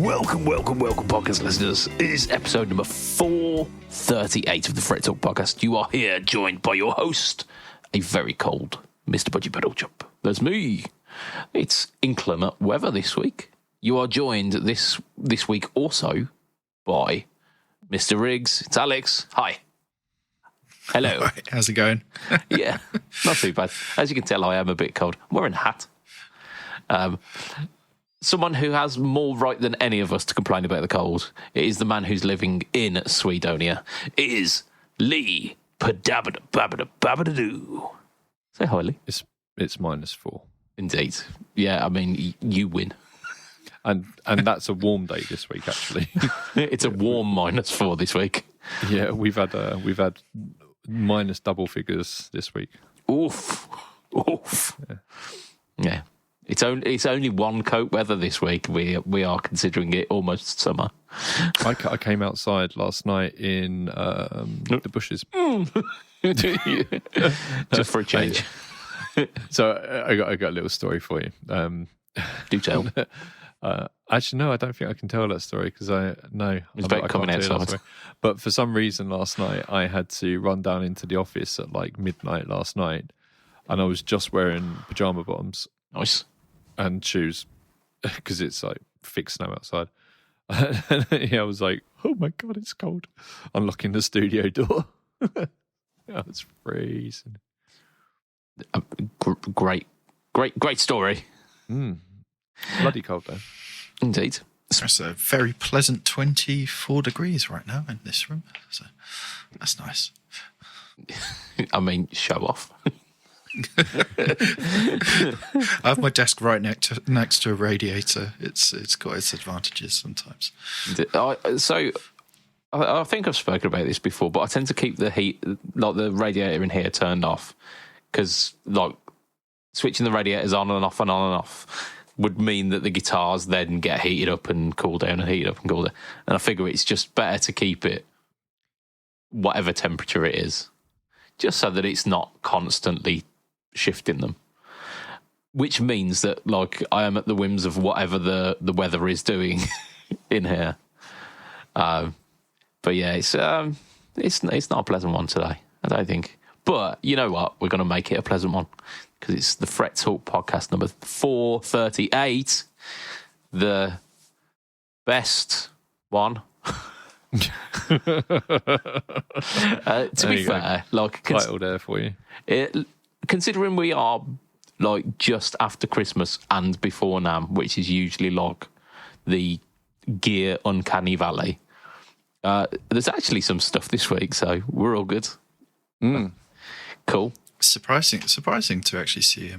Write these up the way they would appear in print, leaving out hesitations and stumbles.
Welcome, podcast listeners. It is episode number 438 of the Fret Talk podcast. You are here joined by your host, a very cold Mr. BudgetPedalChap. That's me. It's inclement weather this week. You are joined this week also by Mr. Riggs. It's Alex. Hi. Hello. Right, how's it going? Yeah, not too bad. As you can tell, I am a bit cold. I'm wearing a hat. Someone who has more right than any of us to complain about the cold. It is the man who's living in Swedonia. It is Lee Padabadabadabadoo. Say hi, Lee. It's -4. Indeed. Yeah, I mean, you win. And that's a warm day this week, actually. It's a warm -4 this week. Yeah, we've had minus double figures this week. Oof. Yeah. It's only one coat weather this week. We are considering it almost summer. I came outside last night in the bushes. Just for a change. So I got a little story for you. Do tell. Actually, no, I don't think I can tell that story because It's about coming outside. But for some reason last night I had to run down into the office at like midnight last night, and I was just wearing pajama bottoms. Nice. And shoes because it's like thick snow outside. And yeah, I was like, oh my God, it's cold. Unlocking the studio door. It's freezing. Great story. Bloody cold though. Indeed. It's a very pleasant 24 degrees right now in this room. So that's nice. I mean, show off. I have my desk right next to a radiator. It's got its advantages sometimes. I think I've spoken about this before, but I tend to keep the heat, like the radiator in here, turned off because, like, switching the radiators on and off would mean that the guitars then get heated up and cool down and heated up and cool down. And I figure it's just better to keep it whatever temperature it is, just so that it's not constantly shifting them, which means that, like, I am at the whims of whatever the weather is doing in here. But yeah, it's not a pleasant one today, I don't think. But you know what? We're going to make it a pleasant one because it's the Fret Talk podcast number 438, the best one. To be fair, like, title there for you. Considering we are like just after Christmas and before NAMM, which is usually like the gear uncanny valley, there's actually some stuff this week, so we're all good. Cool. Surprising to actually see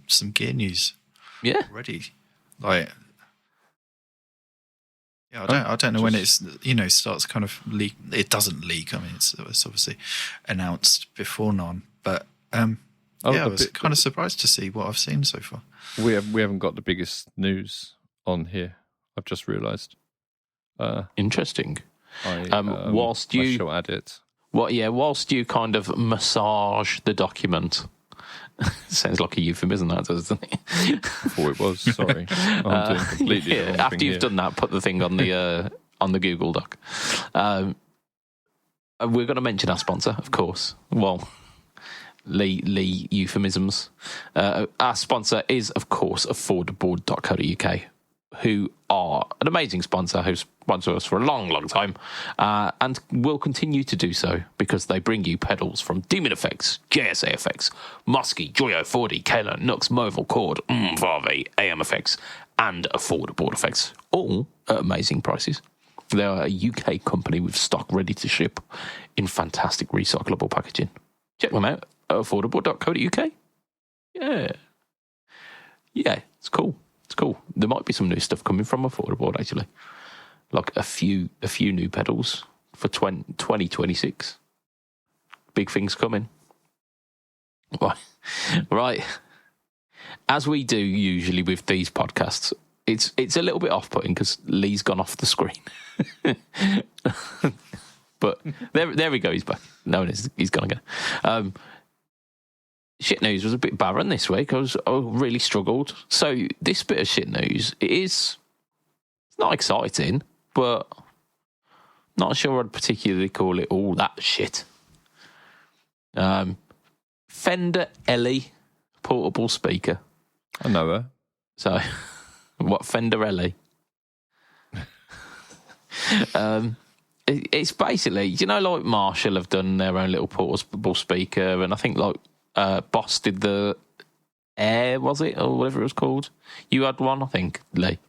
some gear news. Yeah. Already, like. Yeah, I don't know when it's starts kind of leak. It doesn't leak. I mean, it's obviously announced before NAMM, but I was kind of surprised to see what I've seen so far. We haven't got the biggest news on here. I've just realised. Interesting. I shall add it. Whilst you kind of massage the document. Sounds like a euphemism, that, doesn't it? Before it was, sorry. I'm doing completely the wrong after thing you've here. done that, put the thing on the Google Doc. We're going to mention our sponsor, of course. Well, Lee euphemisms. Our sponsor is, of course, affordboard.co.uk, who are an amazing sponsor who's sponsored us for a long, long time, and will continue to do so because they bring you pedals from Demon Effects, JSA Effects, Muskie, Joyo 4D, Kayla, Nux, Moval, Chord, Varve, AM Effects, and Affordable Effects, all at amazing prices. They are a UK company with stock ready to ship in fantastic recyclable packaging. Check them out at affordable.co.uk. Yeah, it's cool. It's cool. There might be some new stuff coming from Affordable, actually. Like a few new pedals for 2026. Big things coming. Right. As we do usually with these podcasts, it's a little bit off-putting because Lee's gone off the screen. But there we go. He's back. No, he's gone again. Shit news was a bit barren this week. I really struggled. So this bit of shit news, it's not exciting, but not sure I'd particularly call it all that shit. Fender Ellie portable speaker. I know her. So, what, Fender Ellie? It's basically, you know, like Marshall have done their own little portable speaker, and I think like Boss did the Air, was it, or whatever it was called? You had one, I think, Lee,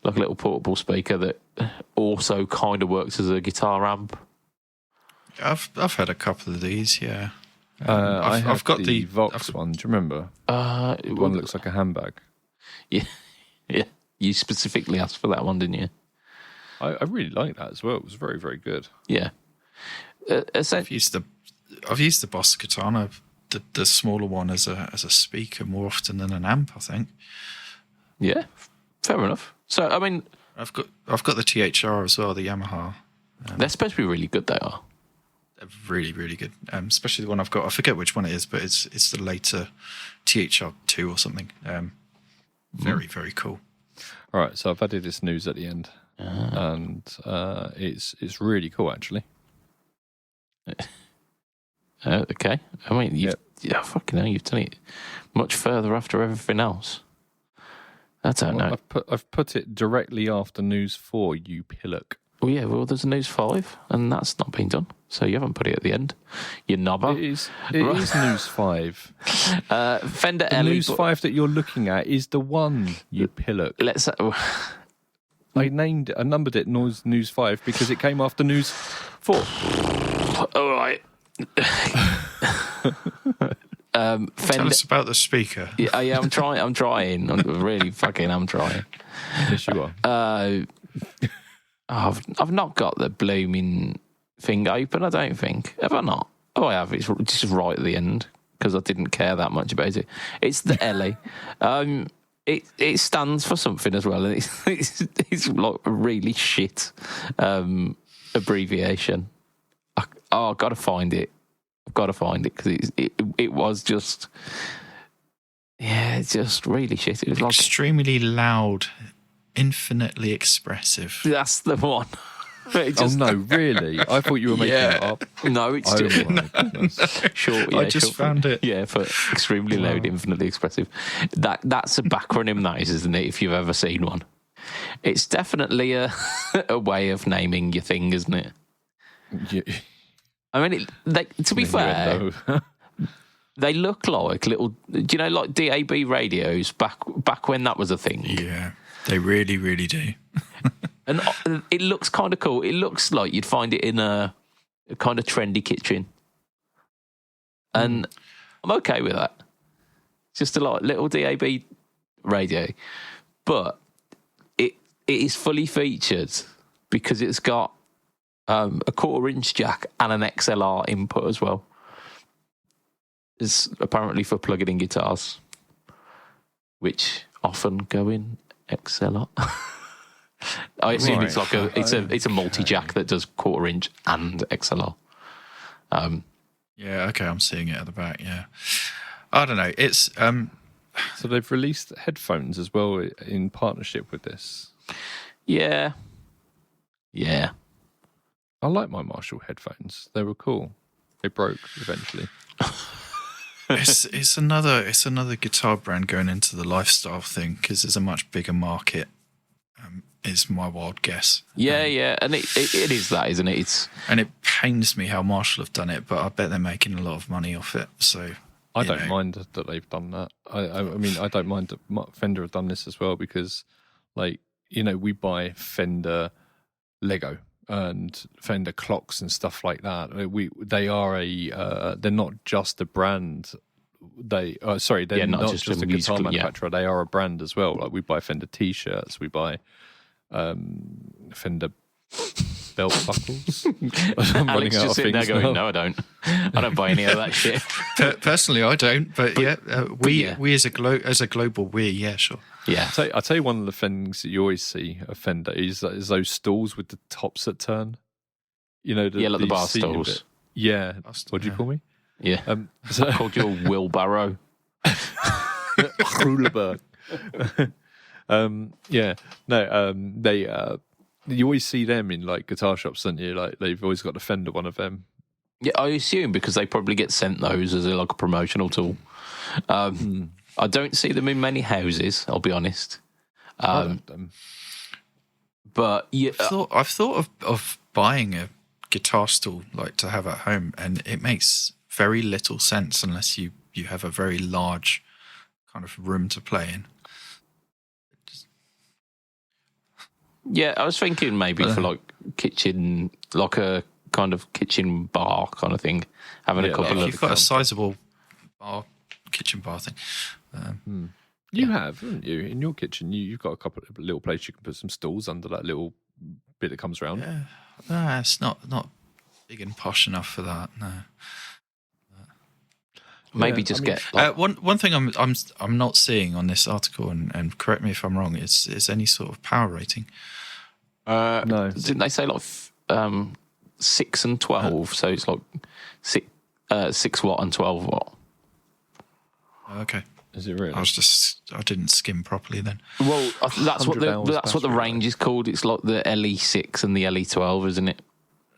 like a little portable speaker that also kind of works as a guitar amp. I've had a couple of these, yeah. I've got the Vox one. Do you remember? The one that looks like a handbag. Yeah. You specifically asked for that one, didn't you? I really like that as well. It was very, very good. Yeah. I've used the Boss Katana, the smaller one, as a speaker more often than an amp, I think. Yeah, fair enough. So, I mean, I've got the THR as well, the Yamaha. They're supposed to be really good. They are. They're really, really good. Especially the one I've got. I forget which one it is, but it's the later THR2 or something. Very, very cool. All right, so I've added this news at the end, and it's really cool actually. Okay, I mean, yeah, fucking hell, you've done it much further after everything else. I don't know. I've put it directly after news 4. You pillock. Oh yeah, well, there's a news 5, and that's not been done, so you haven't put it at the end. You knobber. It is news 5. Fender the Ellie. News 5 that you're looking at is the one. You pillock. I numbered it news 5 because it came after news 4. All right. Tell us about the speaker. Yeah, I'm trying. I'm really fucking. I'm trying. Yes, you are. I've not got the blooming thing open. I don't think. Have I not? Oh, I have. It's just right at the end because I didn't care that much about it. It's the Ellie. It stands for something as well, and it's like a really shit abbreviation. I've got to find it. I've got to find it because it was just, yeah, it's just really shit. It was like extremely loud, infinitely expressive. That's the one. Oh no, really? I thought you were making it up. No, it's just short. Yeah, I just found it. Yeah, for extremely loud, infinitely expressive. That's a backronym, that is, isn't it? If you've ever seen one, it's definitely a way of naming your thing, isn't it? Yeah. I mean, to be fair, they look like little. Do you know, like DAB radios back when that was a thing? Yeah, they really, really do. And it looks kind of cool. It looks like you'd find it in a kind of trendy kitchen. And I'm okay with that. It's just a little DAB radio. But it is fully featured because it's got a 1/4-inch jack and an XLR input as well. It's apparently for plugging in guitars, which often go in XLR. I assume it's like it's a multi-jack that does 1/4-inch and XLR. Yeah, okay, I'm seeing it at the back. Yeah, I don't know. It's so they've released headphones as well in partnership with this. Yeah. I like my Marshall headphones. They were cool. They broke eventually. It's another guitar brand going into the lifestyle thing because there's a much bigger market. Is my wild guess. Yeah, and it is that, isn't it? And it pains me how Marshall have done it, but I bet they're making a lot of money off it. So I don't mind that they've done that. I mean, I don't mind that Fender have done this as well because, like, you know, we buy Fender Lego and Fender clocks and stuff like that. They are they're not just a brand. They're not just a guitar manufacturer. They are a brand as well. Like, we buy Fender T-shirts, we buy Fender belt buckles. I'm Alex just sitting there going, "No, I don't. I don't buy any of that shit." Personally, I don't. But we as a global, sure. Yeah, I'll tell you one of the things that you always see at Fender is those stalls with the tops that turn. You know, like the bar stalls. Yeah. What do you call me? Yeah. I called you a wheelbarrow. Rulerberg. Yeah, no, they you always see them in like guitar shops, don't you? Like they've always got the Fender one of them. Yeah, I assume because they probably get sent those as like a promotional tool. I don't see them in many houses, I'll be honest. But yeah, I've thought of buying a guitar stool like to have at home, and it makes very little sense unless you have a very large kind of room to play in. Yeah, I was thinking maybe for like kitchen, like a kind of kitchen bar kind of thing. Having a couple of. You've got a sizable kitchen bar thing. You have, haven't you? In your kitchen, you've got a couple of little places you can put some stools under that little bit that comes around. Yeah, no, it's not big and posh enough for that. No. Maybe get like, one thing I'm not seeing on this article, and correct me if I'm wrong, is any sort of power rating. No, didn't they say like 6 and 12? So it's like 6 watt and 12 watt. Okay. Is it really? I didn't skim properly then. Well, that's what the range is called. It's like the LE6 and the LE12, isn't it?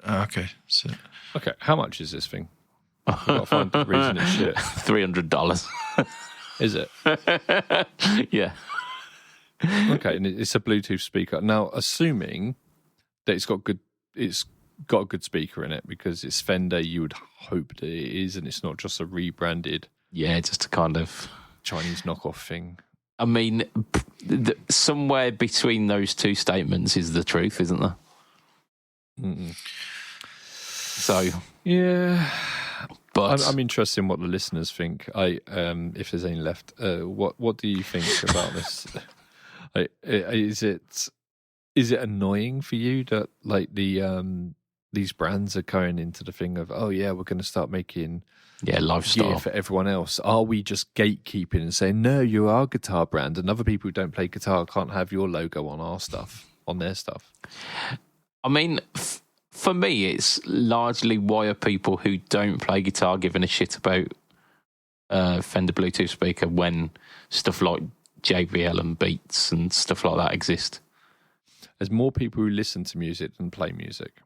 Okay. So okay, how much is this thing? I've got to find the reason it's shit. $300. Is it? Yeah. Okay, and it's a Bluetooth speaker. Now, assuming that it's got a good speaker in it because it's Fender, you would hope that it is, and it's not just a rebranded. Yeah, just a kind of Chinese knockoff thing. I mean, somewhere between those two statements is the truth, isn't there? Mm-mm. So yeah. But I'm interested in what the listeners think. If there's any left, what do you think about this? Is it annoying for you that like these brands are going into the thing of we're going to start making lifestyle gear for everyone else? Are we just gatekeeping and saying no, you're our guitar brand, and other people who don't play guitar can't have your logo on our stuff, on their stuff? I mean. For me, it's largely why are people who don't play guitar giving a shit about Fender Bluetooth speaker when stuff like JBL and Beats and stuff like that exist. There's more people who listen to music than play music.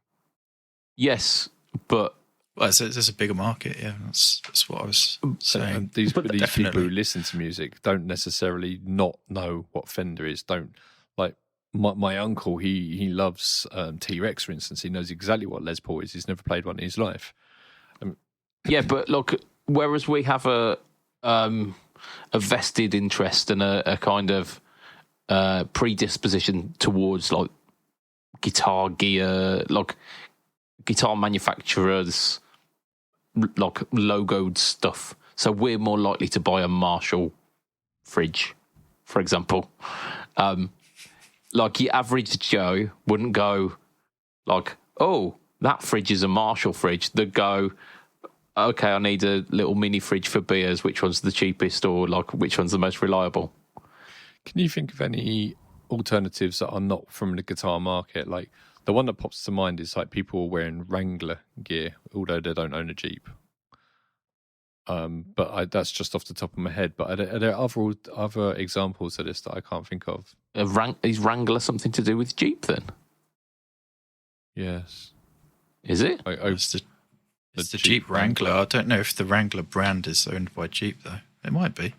Yes, but there's a bigger market. Yeah, that's what I was saying. These people who listen to music don't necessarily not know what Fender is. Don't like. My uncle, he loves T-Rex, for instance. He knows exactly what Les Paul is. He's never played one in his life. Yeah, but look, whereas we have a vested interest and a kind of predisposition towards like guitar gear, like guitar manufacturers, like logoed stuff. So we're more likely to buy a Marshall fridge, for example. Like your average Joe wouldn't go like, oh, that fridge is a Marshall fridge. They'd go, okay, I need a little mini fridge for beers. Which one's the cheapest, or like which one's the most reliable? Can you think of any alternatives that are not from the guitar market? Like the one that pops to mind is like people wearing Wrangler gear, although they don't own a Jeep. But that's just off the top of my head. But are there other examples of this that I can't think of? Is Wrangler something to do with Jeep then? Yes. Is it? It's the Jeep Wrangler. I don't know if the Wrangler brand is owned by Jeep though. It might be.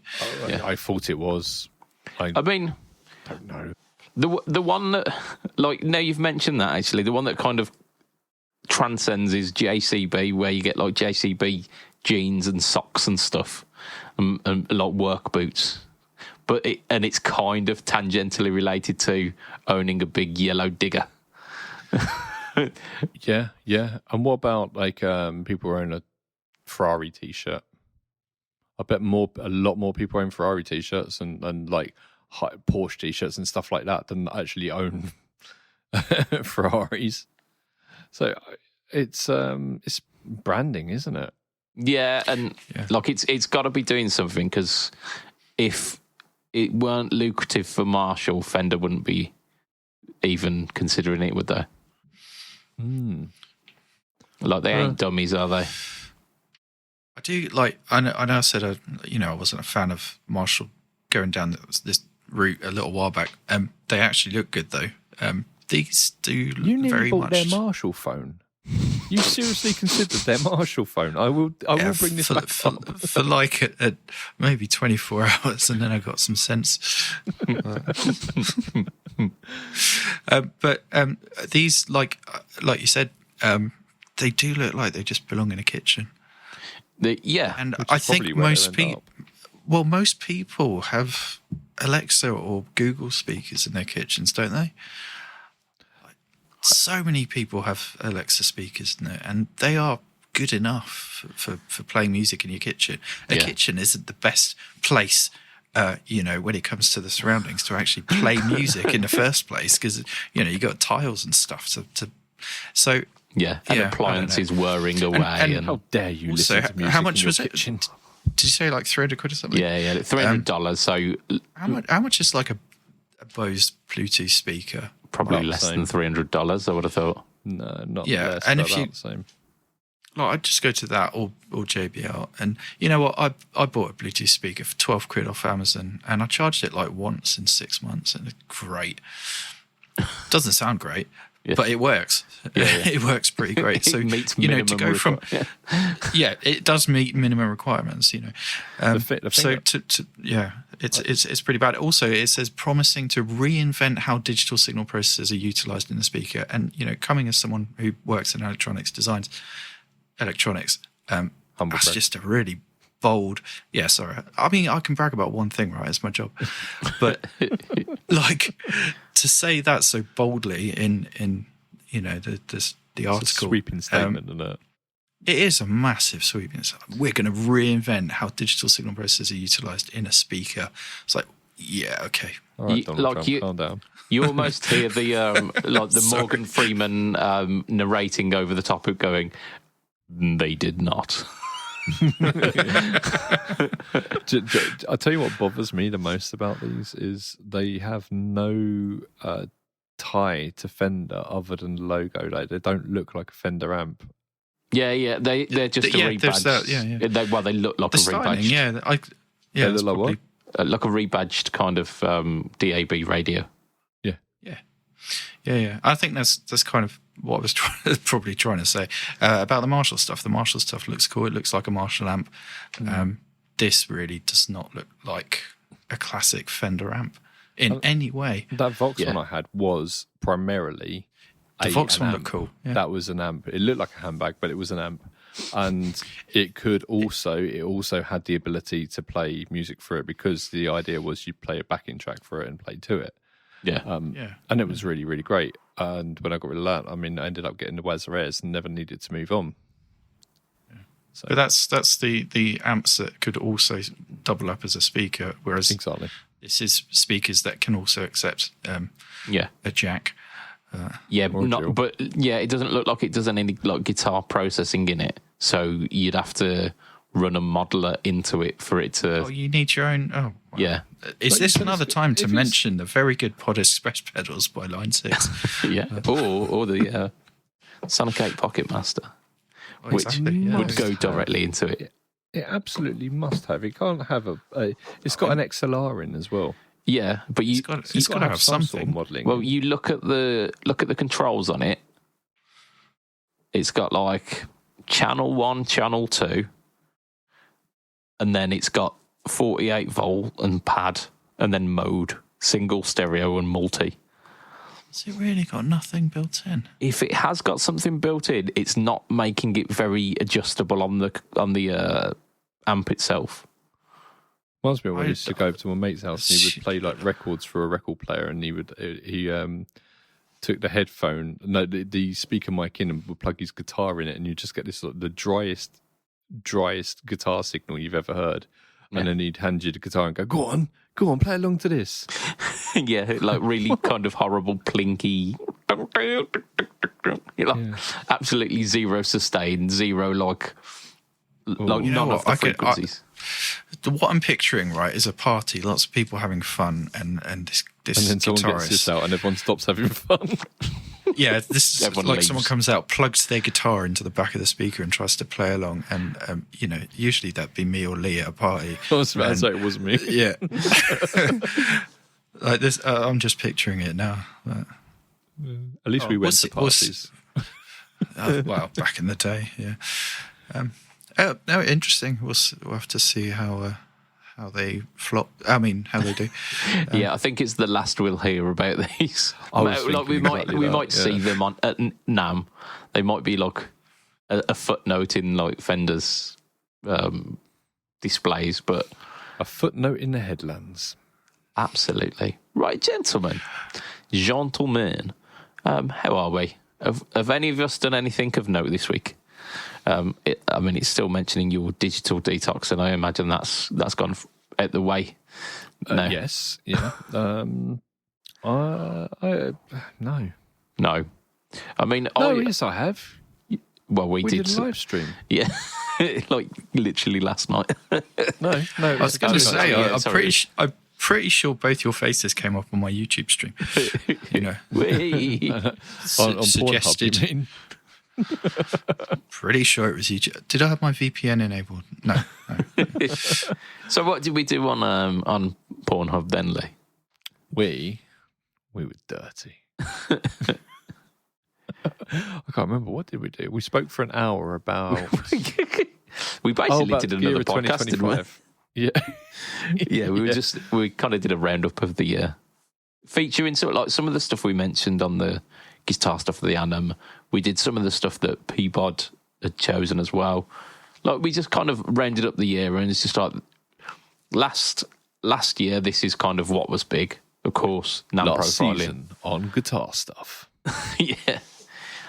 I thought it was. I mean, don't know. The one that, like, now you've mentioned that actually, the one that kind of transcends is JCB, where you get like JCB jeans and socks and stuff, and like work boots. But it's kind of tangentially related to owning a big yellow digger. Yeah. And what about like people who own a Ferrari T-shirt? I bet a lot more people own Ferrari T-shirts and like Porsche T-shirts and stuff like that than actually own Ferraris. So it's branding, isn't it? Yeah, and like it's got to be doing something, because if it weren't lucrative for Marshall, Fender wouldn't be even considering it, would they? Like they ain't dummies, are they? I do like. I know. I said I wasn't a fan of Marshall going down this route a little while back. They actually look good though. These do You nearly very bought much. their Marshall phone. You seriously considered their Marshall phone? I will bring this back up. For like maybe 24 hours, and then I got some sense. But these, like you said, they do look like they just belong in a kitchen. And I think most people have Alexa or Google speakers in their kitchens, don't they? So many people have Alexa speakers in there, and they are good enough for playing music in your kitchen. A kitchen isn't the best place, when it comes to the surroundings, to actually play music in the first place, because you got tiles and stuff so. Yeah, and appliances whirring away. And how dare you listen to music? How much in was your it? kitchen? Did you say like £300 or something? Yeah, $300. So how much is like a Bose Bluetooth speaker? Probably less than $300. I would have thought. No, not less. And if the same. Like, I'd just go to that or JBL, and you know what? I bought a Bluetooth speaker for £12 off Amazon, and I charged it like once in 6 months, and it's great. Doesn't sound great. Yeah. But it works. It works pretty great. So meets to go from it does meet minimum requirements. It's pretty bad. Also, it says promising to reinvent how digital signal processors are utilized in the speaker. And coming as someone who works in electronics, that's just a really bold. Yeah, sorry. I mean, I can brag about one thing, right? It's my job, but like to say that so boldly in the article, it's a sweeping statement, isn't it? It is a massive sweeping. We're going to reinvent how digital signal processors are utilized in a speaker. It's like, yeah, okay. All right, Donald Trump, calm down. You almost hear the Morgan Freeman narrating over the top of going, they did not. I'll tell you what bothers me the most about these is they have no tie to Fender other than the logo. Like, they don't look like a Fender amp. Yeah, they're just a rebadged. They look like a rebadged. They look like what? Like a rebadged kind of DAB radio. Yeah. I think that's kind of what I was probably trying to say about the Marshall stuff. The Marshall stuff looks cool. It looks like a Marshall amp. This really does not look like a classic Fender amp in any way. That Vox one I had was primarily the Vox one looked cool. Yeah. That was an amp. It looked like a handbag, but it was an amp. And it also had the ability to play music for it, because the idea was you play a backing track for it and play to it. And it was really, really great. And when I got rid of that, I mean, I ended up getting the Wazares and never needed to move on. Yeah. So. But that's the amps that could also double up as a speaker, whereas this is speakers that can also accept a jack. It doesn't look like it does any guitar processing in it. So you'd have to run a modeler into it for it to. Oh, you need your own. Oh, wow. Yeah. Is this another time to mention the very good Pod Express pedals by Line 6? Yeah. Or the Sonic 8 Pocket Master, which would go directly into it. It absolutely must have. It can't have it's got an XLR in as well. Yeah, but it's got to have some sort of modelling. Well, you look at the controls on it. It's got like channel 1, channel 2, and then it's got 48 volt and pad, and then mode, single, stereo, and multi. Has it really got nothing built in? If it has got something built in, it's not making it very adjustable on the amp itself. Reminds me of when I used to go to my mate's house and he would play like records for a record player, and he took the the speaker mic in and would plug his guitar in it, and you just get this the driest guitar signal you've ever heard. And then he'd hand you the guitar and go on, play along to this. Yeah, like really kind of horrible plinky. Absolutely zero sustain, zero none of the frequencies. What I'm picturing, right, is a party, lots of people having fun, and this and then someone gets this out and everyone stops having fun. Yeah, this is like leaves. Someone comes out, plugs their guitar into the back of the speaker and tries to play along, and usually that'd be me or Lee at a party. I was about to say it wasn't me. Yeah. Like this, I'm just picturing it now. But, At least we went to what's- parties. well, back in the day, yeah. No, interesting. We'll have to see how they flop. I mean, how they do. Yeah, I think it's the last we'll hear about these. I was Like we thinking might exactly that, might see them on at NAMM. They might be like a footnote in like Fender's displays, but A footnote in the headlands. absolutely right, gentlemen. How are we? Have any of us done anything of note this week? It's still mentioning your digital detox, and I imagine that's gone out the way. No. Yes, yeah. No. No. I mean, Yes, I have. well, we We did. did a live stream. Yeah, like literally last night. No. I was going to say, yeah, I'm sorry. pretty sure both your faces came up on my YouTube stream. You know, Whee! On suggested. Pornhub, you mean? Pretty sure it was YouTube. Did I have my VPN enabled? No. So what did we do on Pornhub then, Lee? We were dirty. I can't remember. What did we do? We spoke for an hour about... We basically about did the year another of podcast, didn't we? 2025. Yeah. Yeah, we kind of did a roundup of the year, featuring sort of like some of the stuff we mentioned on the guitar stuff of the Annam. We did some of the stuff that PBOD had chosen as well. Like we just kind of rounded up the year, and it's just like last year. This is kind of what was big, of course. NAM Last profiling season on guitar stuff. yeah,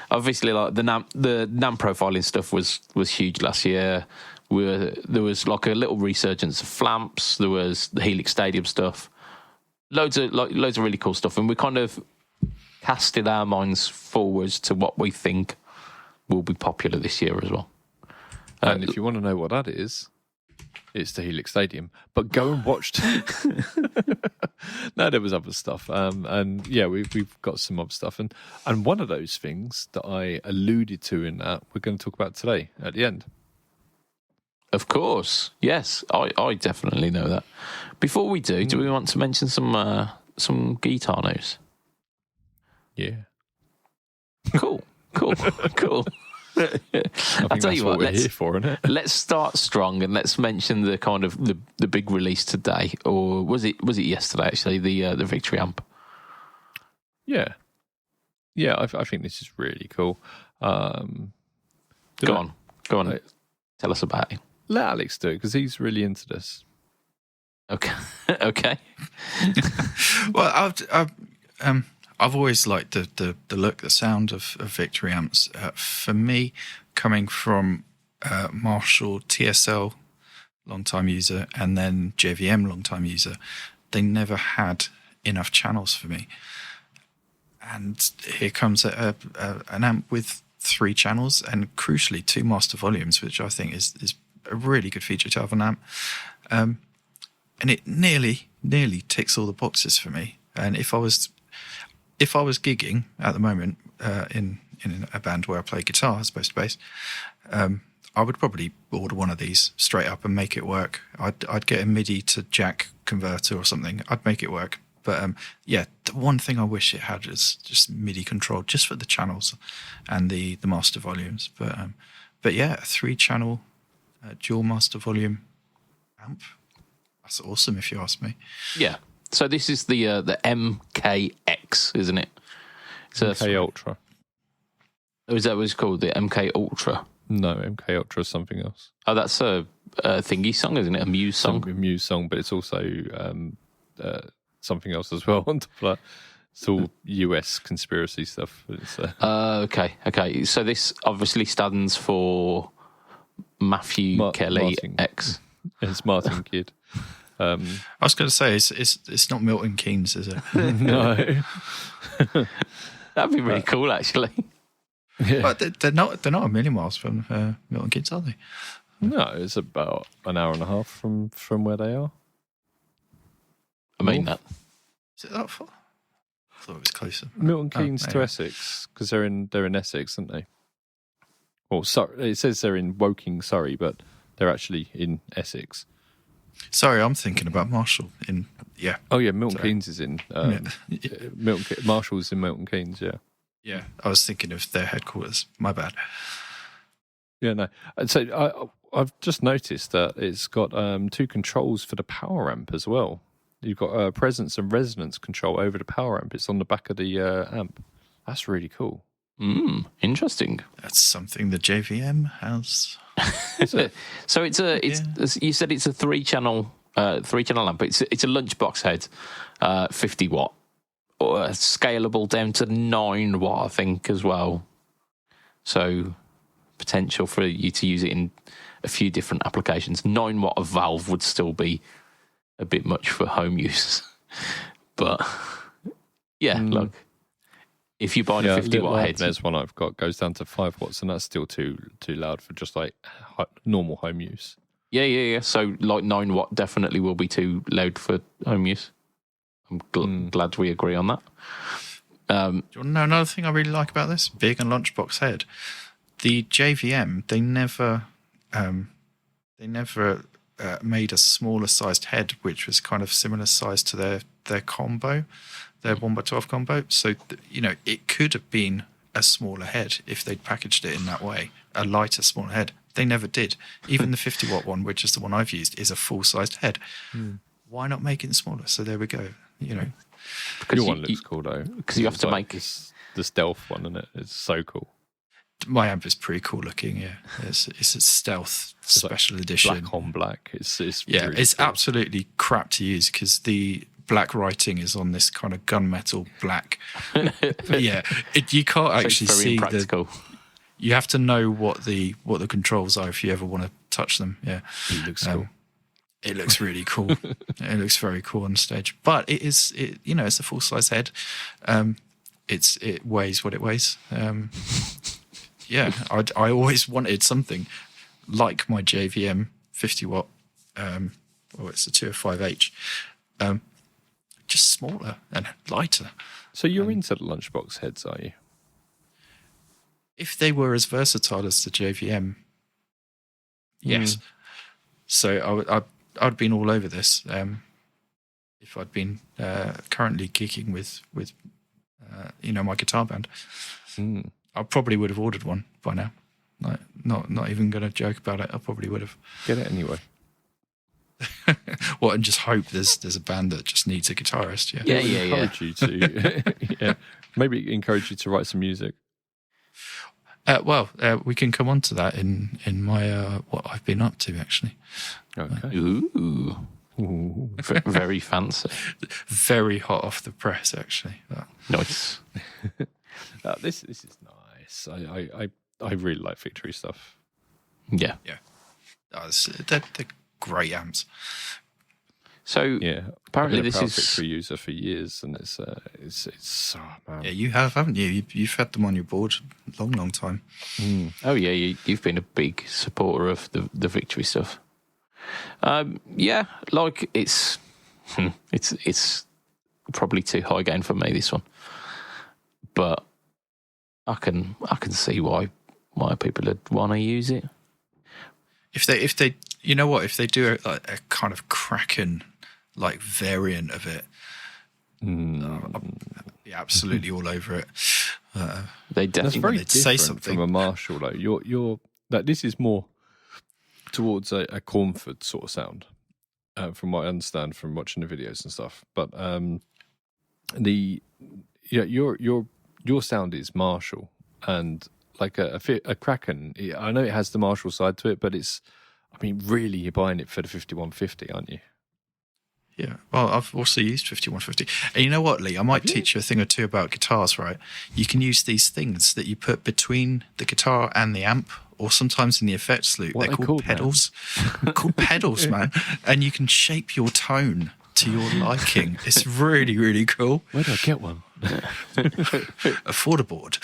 obviously, like the NAM profiling stuff was huge last year. There was like a little resurgence of flamps. There was the Helix Stadium stuff. Loads of really cool stuff, and we kind of casted our minds forwards to what we think will be popular this year as well. And if you want to know what that is, it's the Helix Stadium. But go and watch. No, there was other stuff, and yeah, we've got some other stuff, and one of those things that I alluded to in that we're going to talk about today at the end. Of course, yes, I definitely know that. Before we do we want to mention some guitar news? Yeah, Cool. I think tell you what, we're here for, isn't it? Let's start strong and let's mention the kind of the big release today, or was it yesterday actually? The Victory amp. Yeah. I think this is really cool. Go on. Right. Tell us about it. Let Alex do it because he's really into this. Okay. Okay. Well, I've always liked the look, the sound of Victory amps. For me, coming from Marshall TSL, long-time user, and then JVM, long-time user, they never had enough channels for me. And here comes an amp with 3 channels and, crucially, 2 master volumes, which I think is a really good feature to have an amp. And it nearly ticks all the boxes for me. And if I was gigging at the moment in a band where I play guitar as opposed to bass, I would probably order one of these straight up and make it work. I'd get a MIDI to jack converter or something. I'd make it work. But the one thing I wish it had is just MIDI control, just for the channels and the master volumes. But yeah, a 3-channel dual master volume amp. That's awesome, if you ask me. Yeah. So this is the MKX, isn't it? So MK Ultra. Is that what it's called? The MK Ultra? No, MK Ultra is something else. Oh, that's a thingy song, isn't it? A Muse song? A Muse song, but it's also something else as well on top of that. It's all US conspiracy stuff. Okay. So this obviously stands for Matthew Kelly Martin. X. It's Martin Kidd. I was going to say it's not Milton Keynes, is it? No. That'd be really cool, actually. Yeah. But they're not a million miles from Milton Keynes, are they? No, it's about an hour and a half from where they are. I mean that. Is it that far? I thought it was closer. Milton Keynes to maybe. Essex, because they're in Essex, aren't they? Well, sorry, it says they're in Woking, Surrey, but they're actually in Essex. Sorry, I'm thinking about Marshall Oh yeah, Milton Keynes is in Marshall's in Milton Keynes. Yeah, I was thinking of their headquarters. My bad. Yeah, no. And so I've just noticed that it's got 2 controls for the power amp as well. You've got presence and resonance control over the power amp. It's on the back of the amp. That's really cool. Interesting. That's something the JVM has. So you said it's a 3-channel amp. It's a lunchbox head, 50 watt, or scalable down to 9 watt, I think, as well. So potential for you to use it in a few different applications. 9 watt of valve would still be a bit much for home use, but yeah, look, if you buy a 50 watt head, there's one I've got goes down to 5 watts, and that's still too loud for just like normal home use. Yeah. So like 9 watt definitely will be too loud for home use. I'm glad we agree on that. Do you want to know another thing I really like about this big and lunchbox head? The JVM, they never made a smaller sized head, which was kind of similar size to their combo, their 1x12 combo. So, it could have been a smaller head if they'd packaged it in that way, a lighter, smaller head. They never did. Even the 50 watt one, which is the one I've used, is a full sized head. Why not make it smaller? So there we go. Because your one looks cool though. Because you have to make the stealth one, isn't it? It's so cool. My amp is pretty cool looking. Yeah, it's a stealth special edition, black on black. It's really it's cool. Absolutely crap to use because the black writing is on this kind of gunmetal black. You can't actually see impractical. You have to know what the controls are if you ever want to touch them. Yeah, it looks cool. It looks really cool. It looks very cool on stage. But it's a full size head. It weighs what it weighs. I always wanted something like my JVM 50 watt. It's a 205H. Just smaller and lighter. So you're into the lunchbox heads, are you? If they were as versatile as the JVM, yes. So I'd been all over this. If I'd been currently gigging with my guitar band, I probably would have ordered one by now. Like, not even going to joke about it. I probably would have. Get it anyway. And just hope there's a band that just needs a guitarist. Yeah. Encourage you to, maybe encourage you to write some music. We can come on to that in my what I've been up to actually. Okay. Ooh. Very fancy. Very hot off the press, actually. Nice. This is nice. I really like Victory stuff. Yeah. They're great amps. So apparently this is Victory user for years, and it's man. Yeah, you have, haven't you? You've had them on your board a long time. Oh yeah, you've been a big supporter of the Victory stuff. Like it's probably too high gain for me, this one, but I can see why people would want to use it. If they if they do a kind of Kraken like variant of it, I'll be absolutely all over it. They definitely That's very different say something from a Marshall though. You're like, this is more towards a Cornford sort of sound, from what I understand from watching the videos and stuff. But your sound is Marshall, and like a Kraken. I know it has the Marshall side to it, but really you're buying it for the 5150, aren't you? Yeah, well, I've also used 5150. And you know what, Lee? I might teach you a thing or two about guitars, right? You can use these things that you put between the guitar and the amp, or sometimes in the effects loop. They're called pedals. They're called pedals, man. And you can shape your tone to your liking. It's really, really cool. Where do I get one? Affordable.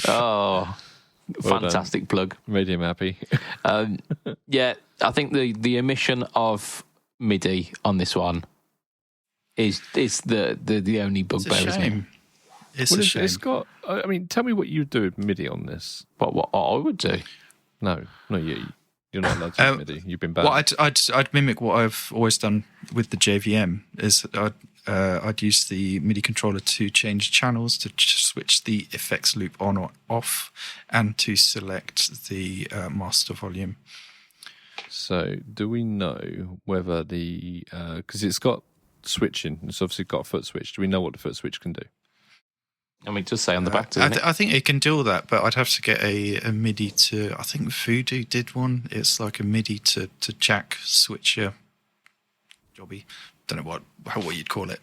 Oh, well, fantastic plug. Made him happy. I think the omission of MIDI on this one is the only bugbear, isn't it? It's a shame. It's got. Tell me what you do with MIDI on this. What I would do? No, not you. You're not allowed to use MIDI. You've been banned. Well, I'd mimic what I've always done with the JVM. Is I'd use the MIDI controller to change channels, to switch the effects loop on or off, and to select the master volume. So, do we know whether because it's got switching, it's obviously got a foot switch. Do we know what the foot switch can do? I mean, just say on the back, doesn't it? I think it can do all that, but I'd have to get a MIDI to. I think Voodoo did one. It's like a MIDI to jack switcher jobby. Don't know what you'd call it,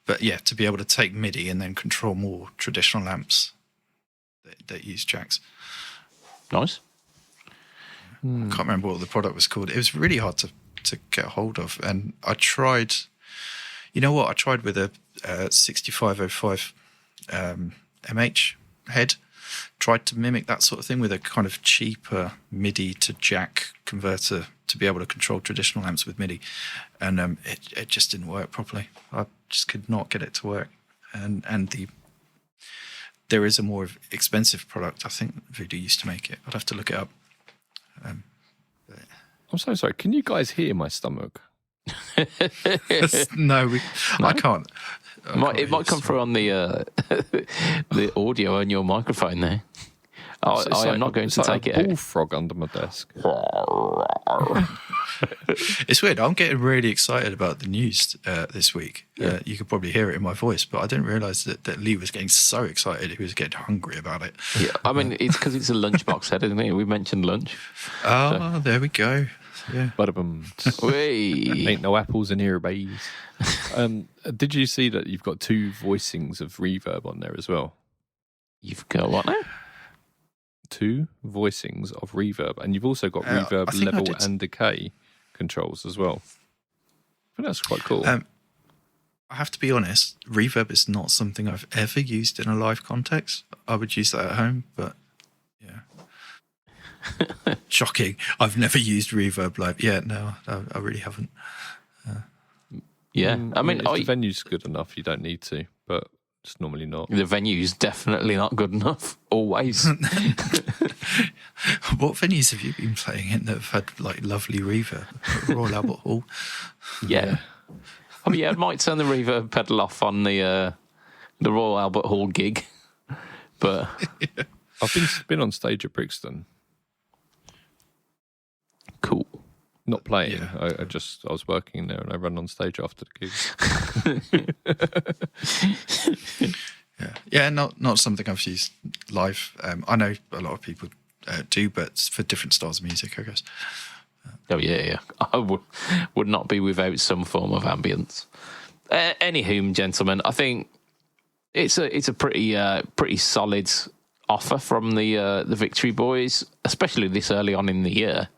but yeah, to be able to take MIDI and then control more traditional amps that use jacks. Nice. I can't remember what the product was called. It was really hard to get a hold of, and I tried. You know what? I tried with a 6505 MH head. Tried to mimic that sort of thing with a kind of cheaper MIDI to jack converter to be able to control traditional amps with MIDI, and it just didn't work properly. I just could not get it to work. And there is a more expensive product. I think Voodoo used to make it. I'd have to look it up. I'm so sorry. Can you guys hear my stomach? No, I can't. It might come through on the the audio on your microphone there. I am not going to take it out. Bullfrog under my desk. It's weird. I'm getting really excited about the news this week. Yeah. You could probably hear it in my voice, but I didn't realise that Lee was getting so excited. He was getting hungry about it. Yeah, I mean, it's because it's a lunchbox head, isn't it? We mentioned lunch. Oh, there we go. Yeah. Bada-bum. Ain't no apples in here, babies. Did you see that you've got 2 voicings of reverb on there as well? You've got what now? 2 voicings of reverb, and you've also got reverb level and decay controls as well. I think that's quite cool. I have to be honest, reverb is not something I've ever used in a live context. I would use that at home, but yeah. Shocking. I've never used reverb live. Yeah, no, I really haven't. Yeah, I mean, if the venue's good enough, you don't need to, but it's normally not. The venue's definitely not good enough, always. What venues have you been playing in that have had like lovely reverb? Royal Albert Hall. Yeah. I mean, yeah, I might turn the reverb pedal off on the Royal Albert Hall gig, but I've been on stage at Brixton. Cool. Not playing. Yeah. I was working there, and I ran on stage after the gig. Yeah, not something I've used live. I know a lot of people do, but for different styles of music, I guess. Oh yeah. I would not be without some form of ambience. Anywho, gentlemen, I think it's a pretty solid offer from the Victory Boys, especially this early on in the year.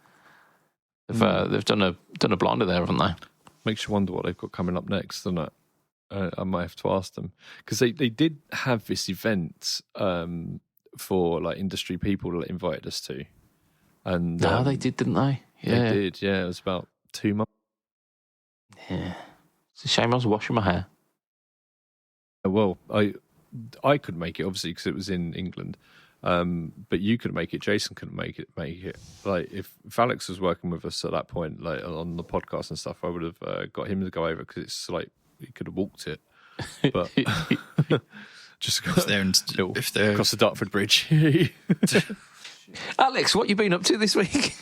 They've done a blinder there, haven't they? Makes you wonder what they've got coming up next, doesn't it? I might have to ask them, because they did have this event for like industry people that invited us to, and they did, didn't they? Yeah, they did. Yeah, it was about 2 months. Yeah, it's a shame I was washing my hair. Well, I couldn't make it obviously because it was in England. But you couldn't make it. Jason couldn't make it. Like if Alex was working with us at that point, like on the podcast and stuff, I would have got him to go over, because it's like he could have walked it, but just if they're across the Dartford Bridge. Alex, what you been up to this week?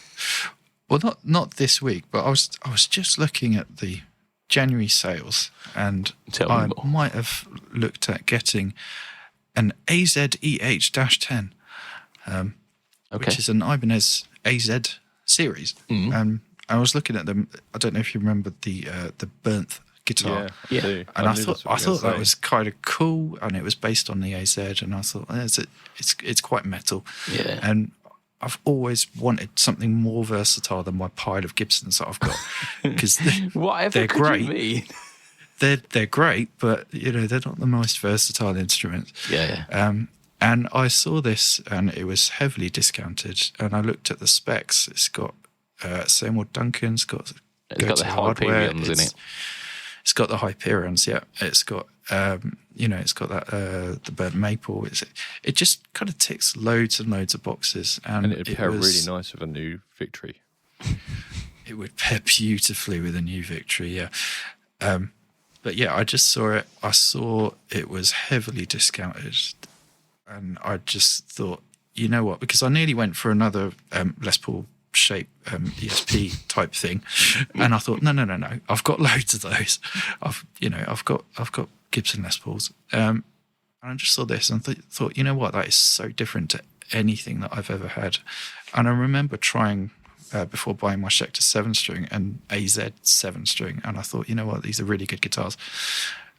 Well, not this week, but I was just looking at the January sales, and I might have looked at getting an AZ-EH-10, which is an Ibanez AZ series. I was looking at them. I don't know if you remember the Bernth guitar. Yeah. And I thought that was kind of cool, and it was based on the AZ, and I thought it's quite metal. Yeah. And I've always wanted something more versatile than my pile of Gibsons that I've got, because they're great. They're great, but they're not the most versatile instruments. Yeah. And I saw this, and it was heavily discounted. And I looked at the specs. It's got Seymour Duncan's got the Hyperions in it. It's got the Hyperions, yeah. It's got it's got that the burnt maple. It just kind of ticks loads and loads of boxes, and it'd pair really nice with a new Victory. it would pair beautifully with a new Victory. Yeah. But yeah, I just saw it. I saw it was heavily discounted, and I just thought, you know what? Because I nearly went for another Les Paul shape ESP type thing, and I thought, no. I've got loads of those. I've got Gibson Les Pauls, and I just saw this and thought, you know what? That is so different to anything that I've ever had. And I remember trying. Before buying my Schecter 7-string and AZ 7-string, and I thought, you know what, these are really good guitars,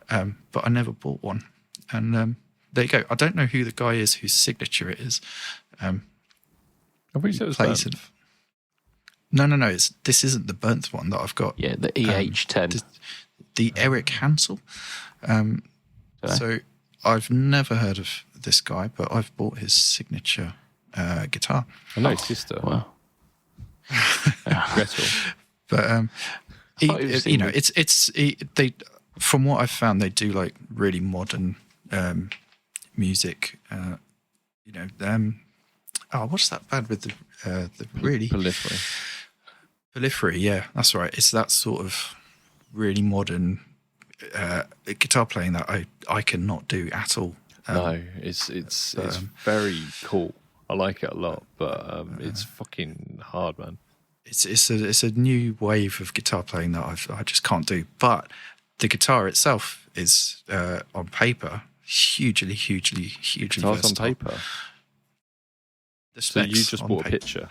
but I never bought one. And there you go. I don't know who the guy is whose signature it is. I think it was burnt. No. This isn't the burnt one that I've got. Yeah, the EH10. The Eric Hansel. So I've never heard of this guy, but I've bought his signature guitar. I know his sister. Wow. Gretel. But they from what I've found, they do like really modern music. What's that band with the really Prolifery? Yeah, that's right. It's that sort of really modern guitar playing that I cannot do at all. No, it's very cool. I like it a lot, but it's fucking hard, man. It's a new wave of guitar playing that I just can't do. But the guitar itself is on paper hugely Guitars versatile. on paper. So you just bought a picture.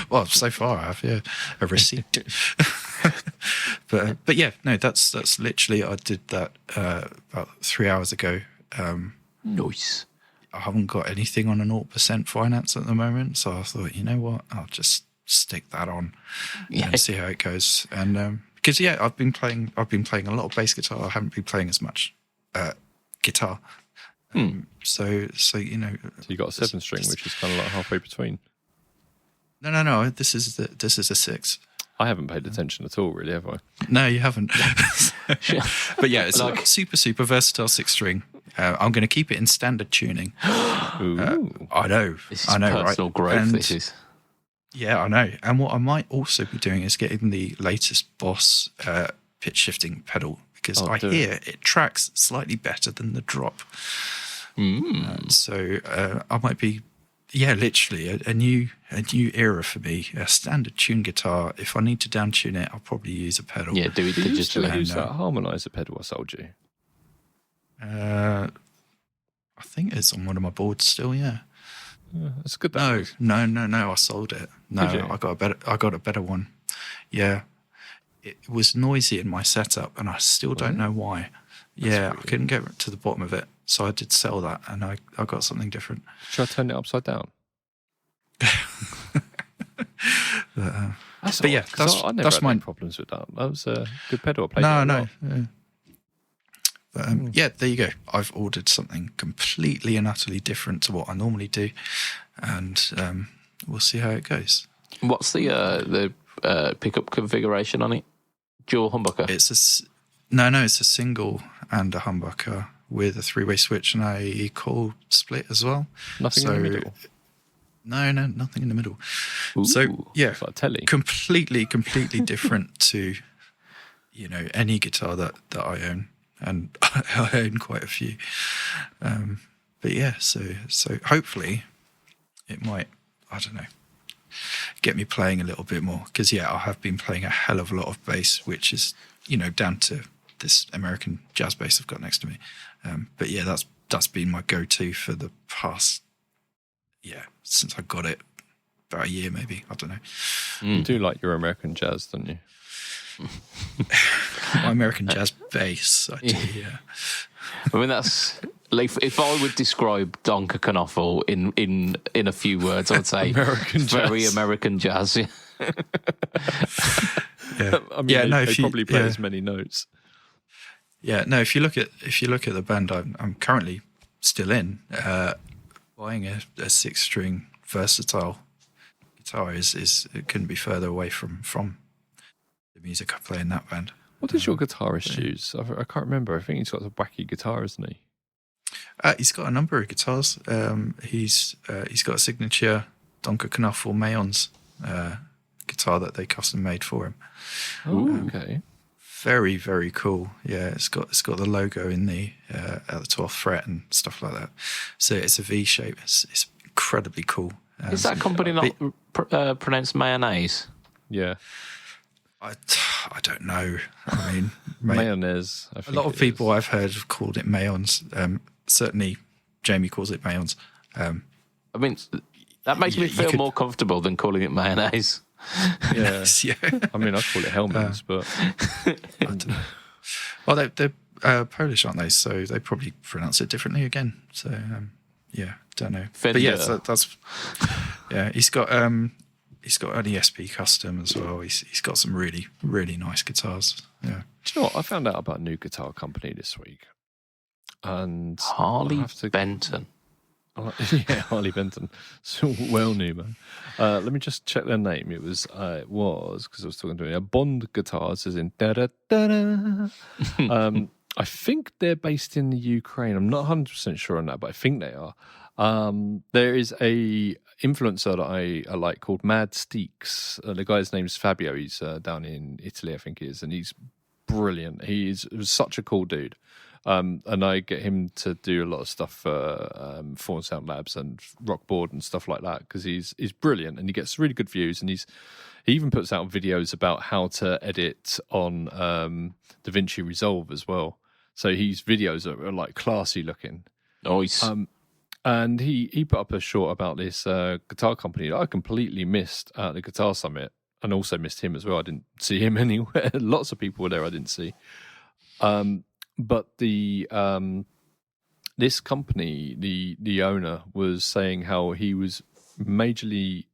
Well, so far I have, yeah, a receipt. but yeah, no, that's literally, I did that about 3 hours ago. Nice. I haven't got anything on a 0% finance at the moment, so I thought, you know what, I'll just stick that on and see how it goes. And because I've been playing a lot of bass guitar. I haven't been playing as much guitar. So you know. So you got a 7-string, which is kind of like halfway between. No. This is a 6. I haven't paid attention at all, really, have I? No, you haven't. But yeah, it's like super versatile 6-string. I'm going to keep it in standard tuning. Ooh. I know. This is right? personal growth. And, this is. Yeah, I know. And what I might also be doing is getting the latest Boss pitch shifting pedal, because I hear it tracks slightly better than the drop. So I might be, literally a new era for me. A standard tune guitar. If I need to down tune it, I'll probably use a pedal. Yeah, do it Did you still digitally. use that harmonizer pedal I sold you? I think it's on one of my boards still. Yeah. That's good. No. I sold it. No, I got a better one. Yeah. It was noisy in my setup, and I still don't know why. I couldn't get to the bottom of it, so I did sell that, and I got something different. Should I turn it upside down? But yeah, I never had any problems with that. That was a good pedal. I played No. Yeah. But there you go. I've ordered something completely and utterly different to what I normally do, and we'll see how it goes. What's the pickup configuration on it? Dual humbucker? It's a single and a humbucker with a 3-way switch and a coil split as well. Nothing in the middle? No, nothing in the middle. Ooh, so, yeah, it's like telly. completely different to, any guitar that I own. And I own quite a few. But yeah, so hopefully it might, I don't know, get me playing a little bit more. Because, I have been playing a hell of a lot of bass, which is, down to this American jazz bass I've got next to me. But yeah, that's been my go-to for the past, since I got it, about a year maybe, I don't know. You do like your American jazz, don't you? My American jazz bass, I do, yeah. I mean, that's like, if I would describe Donker Knoffel in a few words, I'd say very American jazz. Yeah. I mean, they probably play as many notes. Yeah, no. If you look at the band I'm currently still in, buying a 6-string versatile guitar is it couldn't be further away from the music I play in that band. What does your guitarist use? I can't remember. I think he's got a wacky guitar, isn't he? He's got a number of guitars. He's got a signature Donker Knoffel Mayons. guitar that they custom made for him. Oh, okay. Very, very cool. Yeah, it's got the logo in the at the 12th fret and stuff like that. So it's a V shape. It's incredibly cool. Is that company not pronounced mayonnaise? Yeah. I don't know. I mean, Mayonnaise. I a think lot of people I've heard have called it mayons. Certainly, Jamie calls it mayons. I mean, that makes me feel more comfortable than calling it mayonnaise. Yeah. Yeah. I mean, I call it Hellmann's, but I don't know. Well, they're Polish, aren't they? So they probably pronounce it differently again. So yeah, don't know. Fender. But yeah, that's yeah. He's got an ESP custom as well. He's got some really, really nice guitars. Yeah. do you know what? I found out about a new guitar company this week, and Harley Benton. Yeah, Harley Benton. So well new, man. Let me just check their name. It was because I was talking to him. Bond Guitars, as in da da da da. I think they're based in the Ukraine. I'm not 100% sure on that, but I think they are. There is a influencer that I like called Mad Steaks. The guy's name's Fabio. He's down in Italy, I think he is, and he's brilliant. He was such a cool dude. And I get him to do a lot of stuff for Four Sound Labs and Rockboard and stuff like that because he's brilliant and he gets really good views and he even puts out videos about how to edit on DaVinci Resolve as well. So his videos are like classy looking. Nice. And he put up a short about this guitar company that I completely missed at the Guitar Summit and also missed him as well. I didn't see him anywhere. Lots of people were there I didn't see. But the this company, the owner was saying how he was majorly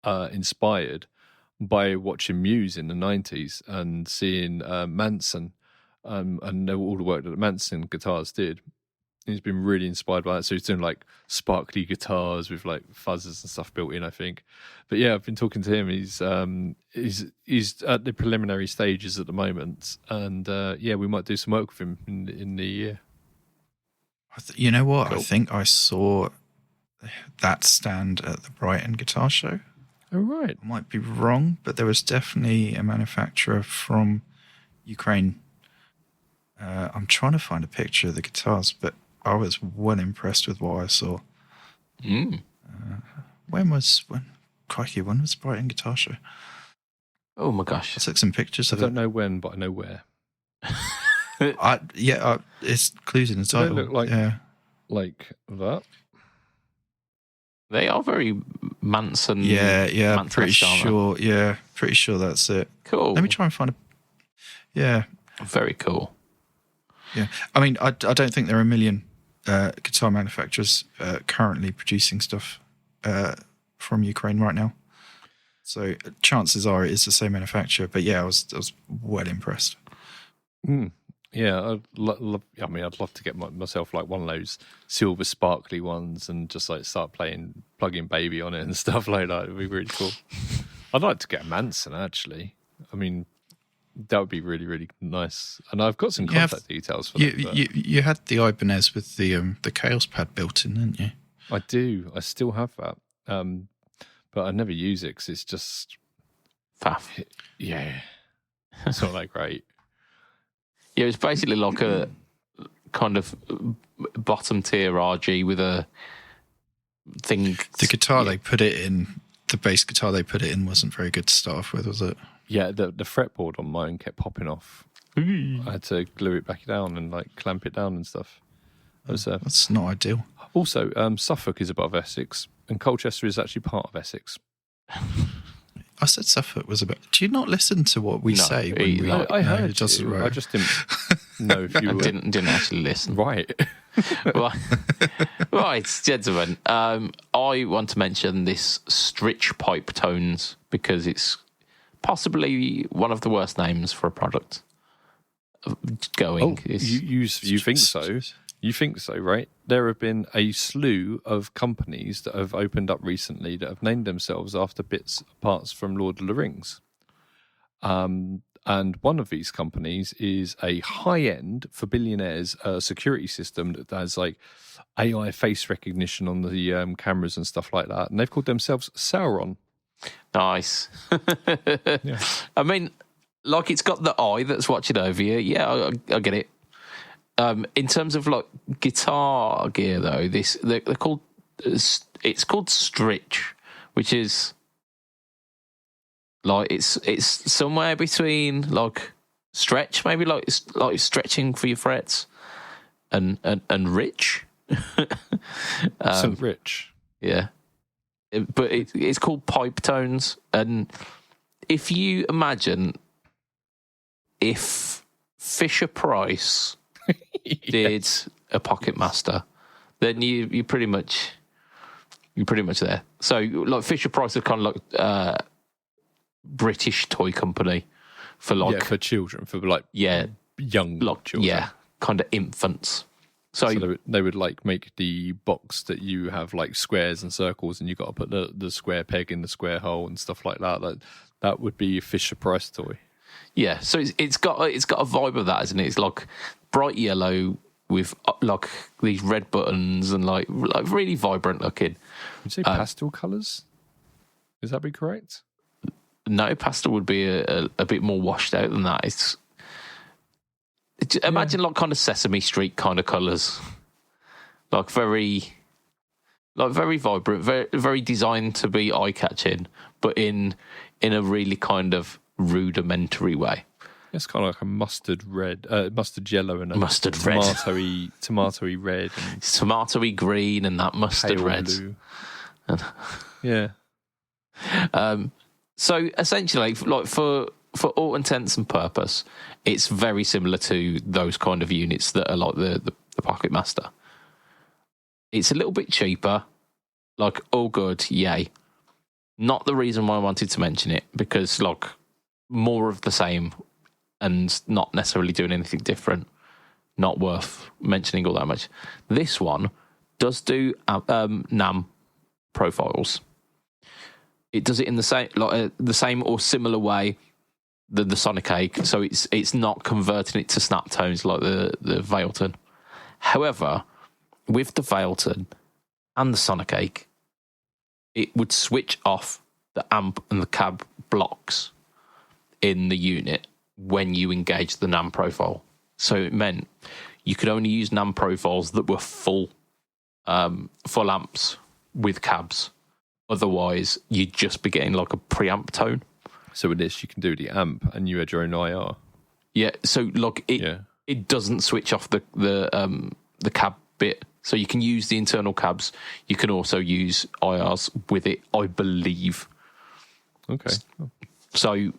inspired by watching Muse in the 90s and seeing Manson and all the work that Manson guitars did. He's been really inspired by that. So he's doing like sparkly guitars with like fuzzers and stuff built in, I think. But yeah, I've been talking to him. He's at the preliminary stages at the moment, and yeah, we might do some work with him in the year. You know what? Cool. I think I saw that stand at the Brighton Guitar Show. Oh right, I might be wrong, but there was definitely a manufacturer from Ukraine. I'm trying to find a picture of the guitars, but I was well impressed with what I saw. When was Brighton Guitar Show? Oh my gosh! I took some pictures I of it. don't know when, but I know where. It's clues in the title. They look like yeah, like that. They are very Manson. Yeah, Manson pretty sure. Yeah, pretty sure that's it. Cool. Let me try and find a. Yeah, very cool. Yeah, I mean, I don't think there are a million guitar manufacturers currently producing stuff from Ukraine right now. So chances are it is the same manufacturer. But yeah, I was well impressed. Yeah, I'd love to get myself like one of those silver sparkly ones and just like start playing Plug-in Baby on it and stuff like that. It'd be really cool. I'd like to get a Manson actually. I mean, that would be really, really nice. And I've got some contact details for that. You had the Ibanez with the Chaos pad built in, didn't you? I do. I still have that. But I never use it because it's just... Faff. Yeah. It's not that great. Yeah, it's basically like a kind of bottom tier RG with a thing. The guitar they put it in, the bass guitar they put it in wasn't very good to start off with, was it? Yeah, the fretboard on mine kept popping off. I had to glue it back down and like clamp it down and stuff. That's not ideal. Also, Suffolk is above Essex, and Colchester is actually part of Essex. I said Suffolk was about. Do you not listen to what we say? I heard it. Right. I just didn't know if you were... didn't actually listen. Right. Right, gentlemen. I want to mention this Stritch Pipe Tones because it's possibly one of the worst names for a product going. Oh, you think so? You think so, right? There have been a slew of companies that have opened up recently that have named themselves after parts from Lord of the Rings. And one of these companies is a high-end, for billionaires, security system that has like AI face recognition on the cameras and stuff like that. And they've called themselves Sauron. Nice. Yeah. I mean, like, it's got the eye that's watching over you. Yeah, I get it. In terms of like guitar gear, though, they're called. It's called Stritch, which is like it's somewhere between like stretch, maybe like it's like stretching for your frets, and rich. So rich. Yeah. But it's called pipe tones. And if you imagine if Fisher Price did a Pocket Master, then you're pretty much there. So like Fisher Price are kind of like British toy company for like for children, for like young like, children. kind of infants. So they would like make the box that you have like squares and circles, and you got to put the square peg in the square hole and stuff like that. That would be a Fisher Price toy. Yeah, so it's got a vibe of that, isn't it? It's like bright yellow with like these red buttons and like really vibrant looking. Would you say pastel colours? Is that be correct? No, pastel would be a bit more washed out than that. Imagine like kind of Sesame Street kind of colours, like very vibrant, very designed to be eye catching, but in a really kind of rudimentary way. It's kind of like a mustard yellow, and a tomatoey red, and tomatoey green, and that mustard red. Blue. Yeah. So essentially, like for all intents and purpose, it's very similar to those kind of units that are like the Pocket Master. It's a little bit cheaper, like all good, yay. Not the reason why I wanted to mention it, because like more of the same and not necessarily doing anything different. Not worth mentioning all that much. This one does do NAM profiles. It does it in the same or similar way the Sonic 8, so it's not converting it to snap tones like the Veilton. However, with the Veilton and the Sonic 8, it would switch off the amp and the cab blocks in the unit when you engage the NAM profile. So it meant you could only use NAM profiles that were full amps with cabs. Otherwise, you'd just be getting like a preamp tone. So with this, you can do the amp, and you had your own IR. Yeah. So like it doesn't switch off the cab bit. So you can use the internal cabs. You can also use IRs with it, I believe. Okay. So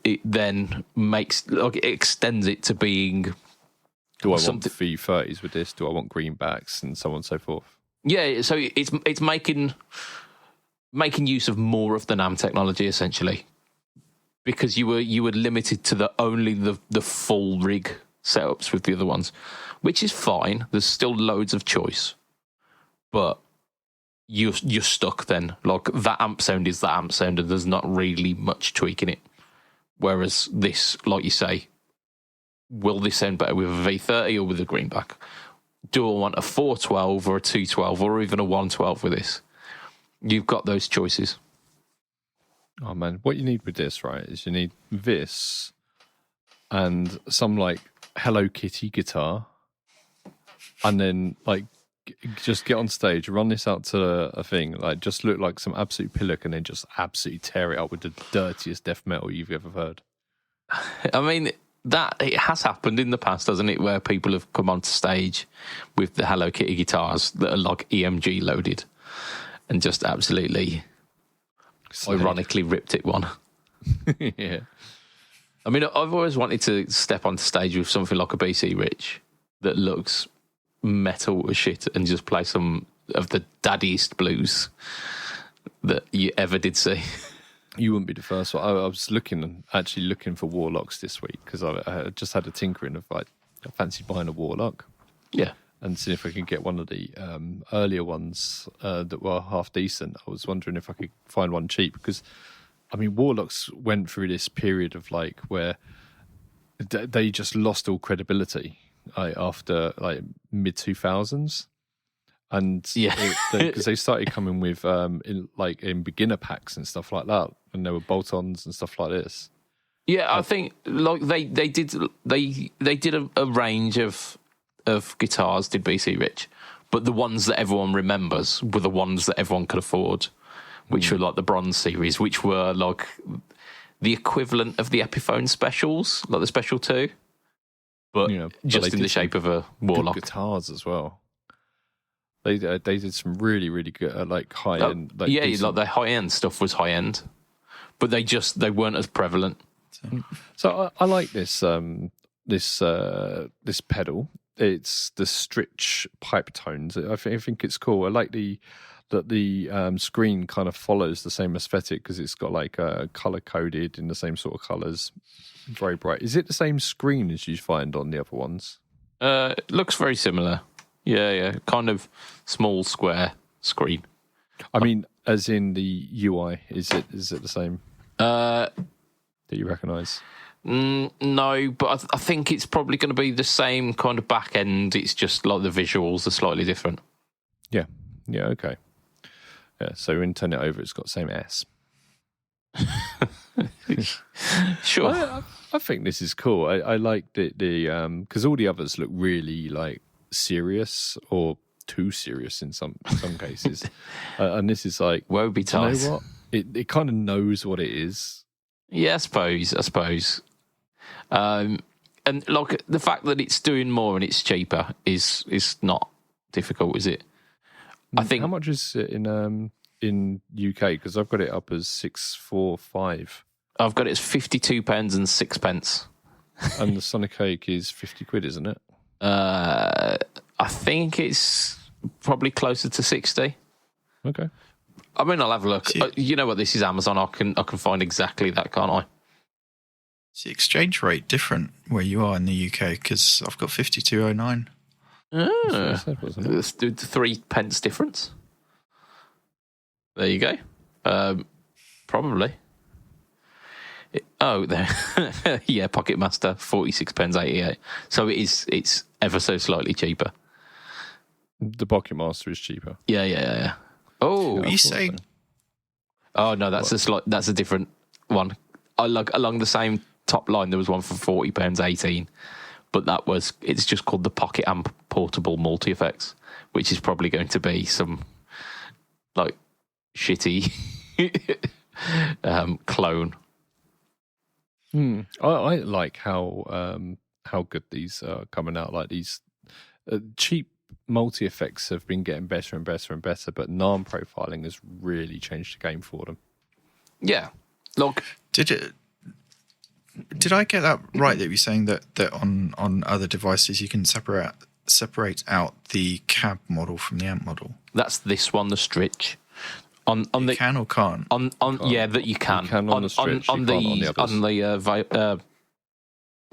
it then it extends it to being. Do I want V30s with this? Do I want greenbacks and so on and so forth? Yeah. So it's making use of more of the NAM technology essentially, because you were limited to only the full rig setups with the other ones, which is fine. There's still loads of choice, but you're stuck then. Like that amp sound is that amp sound, and there's not really much tweaking it. Whereas this, like you say, will this sound better with a V30 or with a greenback? Do I want a 412 or a 212 or even a 112 with this? You've got those choices. Oh man, what you need with this, right, is you need this and some like Hello Kitty guitar, and then like just get on stage, run this out to a thing, like just look like some absolute pillock, and then just absolutely tear it up with the dirtiest death metal you've ever heard. I mean, that it has happened in the past, hasn't it, where people have come onto stage with the Hello Kitty guitars that are like EMG loaded and just absolutely ironically ripped it one. Yeah. I mean, I've always wanted to step onto stage with something like a BC Rich that looks metal as shit and just play some of the daddiest blues that you ever did see. You wouldn't be the first one. I was looking for Warlocks this week because I just had a tinkering of like, I fancied buying a Warlock. Yeah. And seeing if I could get one of the earlier ones that were half decent. I was wondering if I could find one cheap, because, I mean, Warlocks went through this period of like where they just lost all credibility after like mid-2000s. And Yeah. because they started coming with in beginner packs and stuff like that, and there were bolt-ons and stuff like this. Yeah, I think like they did a range of guitars, did BC Rich, but the ones that everyone remembers were the ones that everyone could afford, which were like the Bronze series, which were like the equivalent of the Epiphone specials, like the Special 2, but just in the shape of a Warlock. Guitars as well. They did some really, really good like high end. Like the high end stuff was high end, but they weren't as prevalent. So I like this this pedal. It's the Stritch pipe tones. I think it's cool. I like that the screen kind of follows the same aesthetic because it's got like color coded in the same sort of colors, very bright. Is it the same screen as you find on the other ones? It looks very similar. Yeah, kind of small square screen. I mean, as in the UI, is it the same? That you recognise? No, but I think it's probably going to be the same kind of back end. It's just like the visuals are slightly different. Yeah, okay. Yeah, so when you turn it over, it's got the same S. Sure. I think this is cool. I like the because all the others look really like serious or too serious in some cases, and this is like, woe betide. You know what? It kind of knows what it is. Yeah, I suppose. And like the fact that it's doing more and it's cheaper is not difficult, is it? I think. How much is it in UK? Because I've got it up as 645. I've got it as £52 and 6 pence. And the Sonic Cake is 50 quid, isn't it? I think it's probably closer to 60. Okay. I mean, I'll have a look. You know what? This is Amazon. I can find exactly that, can't I? Is the exchange rate different where you are in the UK? Because I've got 52.09. Let's do 3 pence difference. There you go. Probably. There. Yeah, Pocket Master, 46 pence 88. So it's ever so slightly cheaper. The Pocket Master is cheaper. Yeah. Oh, are you saying? Oh no, that's a different one. Along the same top line, there was one for £40.18, but it's just called the Pocket Amp Portable Multi Effects, which is probably going to be some like shitty clone. I like how good these are coming out. Like these cheap multi effects have been getting better and better and better, but NARM profiling has really changed the game for them. Yeah, look, did I get that right? That you're saying that on other devices you can separate out the cab model from the amp model? That's this one, the Stritch. On you the can or can't? Yeah, that you can. You can on the Stritch, on the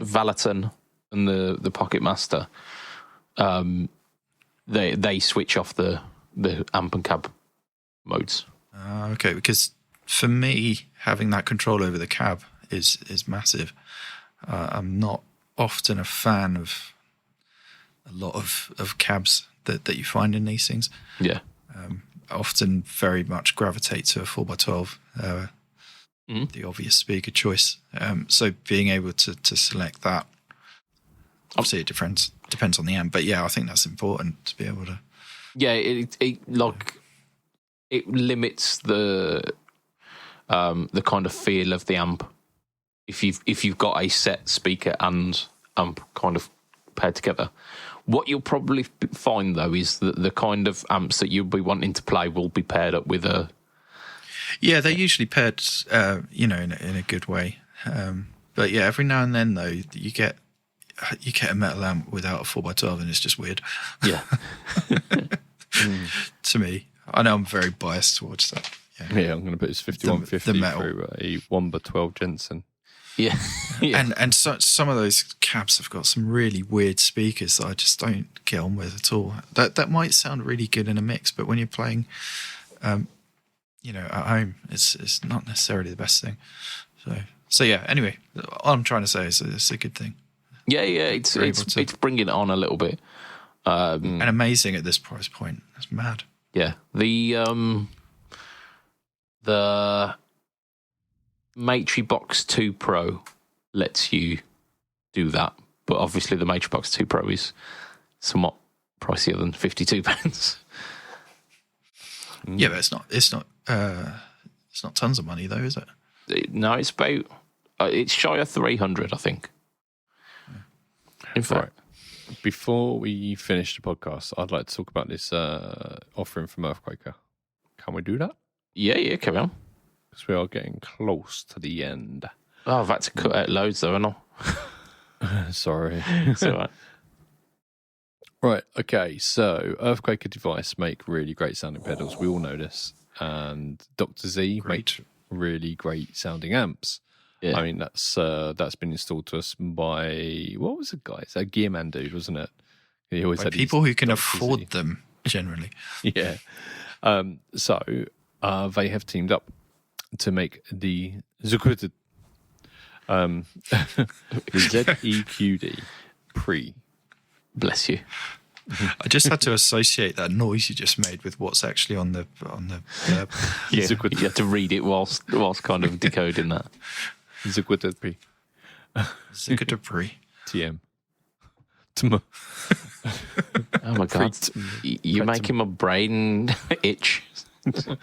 Valaton and the Pocket Master. They switch off the amp and cab modes. Okay, because for me, having that control over the cab is massive. I'm not often a fan of a lot of cabs that you find in these things. Yeah. I often very much gravitate to a 4x12, the obvious speaker choice. So being able to select that, obviously it depends on the amp, but yeah, I think that's important to be able to. Yeah, it limits the kind of feel of the amp if you've got a set speaker and amp kind of paired together. What you'll probably find though is that the kind of amps that you'll be wanting to play will be paired up with a. Yeah, they're usually paired, in a good way. But yeah, every now and then though, you get a metal amp without a 4x12, and it's just weird. Yeah. To me, I know I'm very biased towards that. Yeah, I'm going to put this 5150 through a 1x12 Jensen. Yeah. And so some of those cabs have got some really weird speakers that I just don't get on with at all. That might sound really good in a mix, but when you're playing, at home, it's not necessarily the best thing. So yeah. Anyway, all I'm trying to say is it's a good thing. Yeah. It's bringing it on a little bit. And amazing at this price point. That's mad. Yeah. The Matribox 2 Pro lets you do that, but obviously the Matribox 2 Pro is somewhat pricier than £52. Yeah, but it's not tons of money though, is it? No, it's about it's shy of 300, I think. In fact, Right. Before we finish the podcast, I'd like to talk about this offering from Earthquaker. Can we do that? yeah, carry on. Because we are getting close to the end. Oh, I've had to cut out loads though, haven't I? Sorry. It's all right. Right, okay, so Earthquaker device make really great sounding pedals. We all know this. And Dr. Z make really great sounding amps. Yeah. I mean, that's been installed to us by, what was the guy? It's a Gearman dude, wasn't it? He always By had people who can Dr. afford Z. them, generally. Yeah. So they have teamed up to make the ZEQD, the ZEQD Pre. Bless you. I just had to associate that noise you just made with what's actually on the Yeah, you have to read it whilst kind of decoding that. ZEQD Pre. Zikadabri. TM. Oh my god, you're making my brain itch.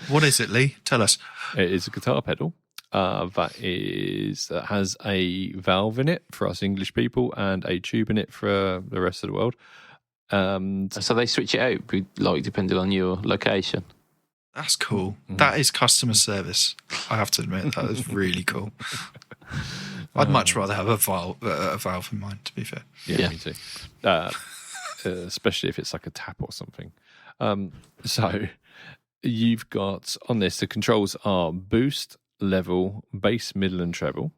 What is it, Lee? Tell us. It is a guitar pedal that has a valve in it for us English people and a tube in it for the rest of the world. So they switch it out, like depending on your location. That's cool. That is customer service. I have to admit, that is really cool. I'd much rather have a valve in mind, to be fair. Yeah. Me too. Especially if it's like a tap or something. So you've got on this, the controls are boost, level, bass, middle, and treble.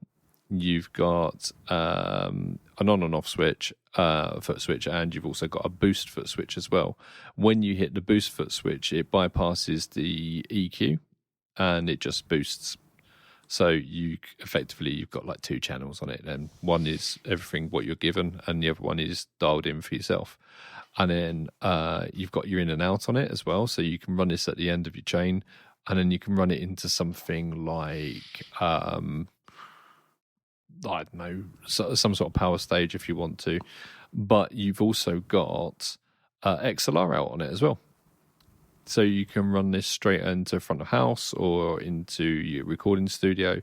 You've got an on and off switch, foot switch, and you've also got a boost foot switch as well. When you hit the boost foot switch, it bypasses the EQ and it just boosts. So you've got like two channels on it, and one is everything what you're given, and the other one is dialed in for yourself. And then you've got your in and out on it as well, so you can run this at the end of your chain, and then you can run it into something like I don't know, some sort of power stage if you want to. But you've also got XLR out on it as well. So you can run this straight into front of house or into your recording studio.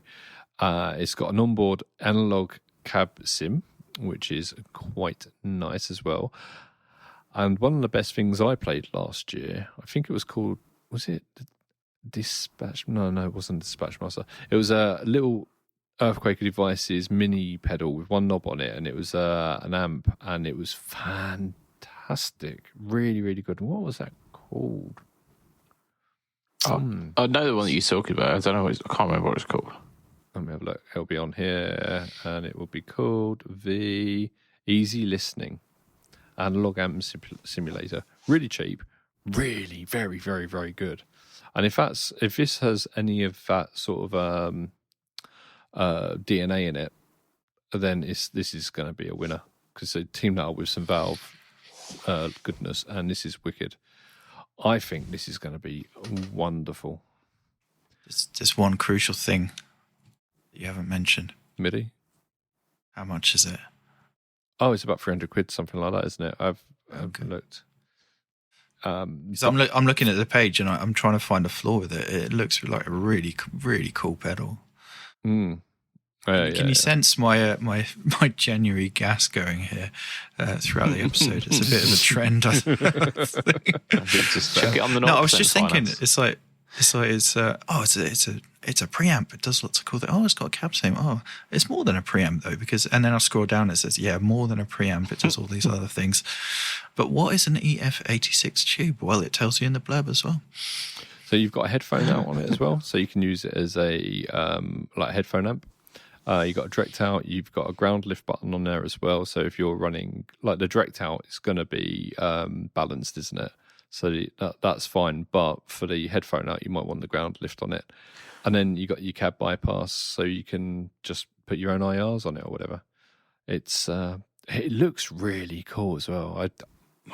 It's got an onboard analog cab sim, which is quite nice as well. And one of the best things I played last year, I think it was called, was it Dispatch? No, it wasn't Dispatch Master. It was a little Earthquaker Devices mini pedal with one knob on it, and it was an amp, and it was fantastic. Really, really good. What was that called? I know the one that you're talking about. I don't know. I can't remember what it's called. Let me have a look. It'll be on here, and it will be called the Easy Listening Analog Amp Simulator. Really cheap, really very, very, very good. And if this has any of that sort of DNA in it, then this is going to be a winner, because they teamed that up with some Valve goodness, and this is wicked. I think this is going to be wonderful. There's one crucial thing that you haven't mentioned. MIDI? How much is it? Oh, it's about 300 quid, something like that, isn't it? I've looked. I'm looking at the page and I'm trying to find a flaw with it. It looks like a really, really cool pedal. Mm. Can you sense my January gas going here throughout the episode? It's a bit of a trend. I think. Just check it on the knob. No, I was just thinking. It's a preamp. It does lots of cool things. Oh, it's got a cab sim. Oh, it's more than a preamp though, and then I scroll down and it says, yeah, more than a preamp. It does all these other things. But what is an EF86 tube? Well, it tells you in the blurb as well. So you've got a headphone out on it as well, so you can use it as a like a headphone amp. You've got a direct out. You've got a ground lift button on there as well. So if you're running, like the direct out, it's going to be balanced, isn't it? So that's fine. But for the headphone out, you might want the ground lift on it. And then you got your cab bypass, so you can just put your own IRs on it or whatever. It looks really cool as well.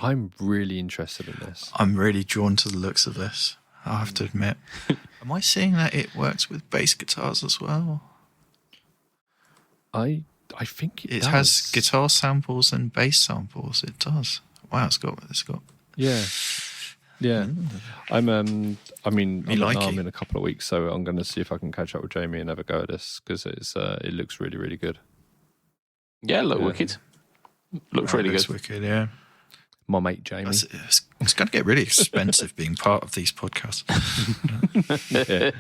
I'm really interested in this. I'm really drawn to the looks of this, I have to admit. Am I seeing that it works with bass guitars as well? I think it does. has guitar samples and bass samples. It does. Wow, it's got. Yeah. I'm I'm in a couple of weeks, so I'm going to see if I can catch up with Jamie and have a go at this, because it looks really, really good. Yeah, wicked. Looks really good. Wicked, yeah. My mate Jamie. It's going to get really expensive being part of these podcasts. Yeah.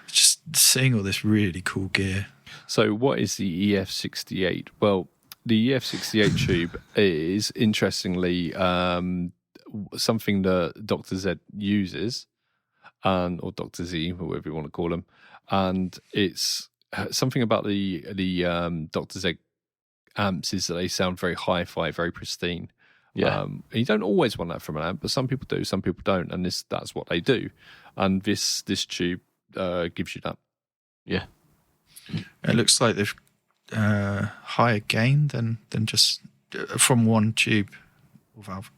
Just seeing all this really cool gear. So what is the EF68? Well, the EF68 tube is, interestingly, something that Dr. Z uses, or Dr. Z, or whatever you want to call him. And it's something about the Dr. Z amps is that they sound very hi-fi, very pristine. Yeah. You don't always want that from an amp, but some people do, some people don't, and that's what they do. And this tube gives you that. Yeah. It looks like they've higher gain than just from one tube or valve.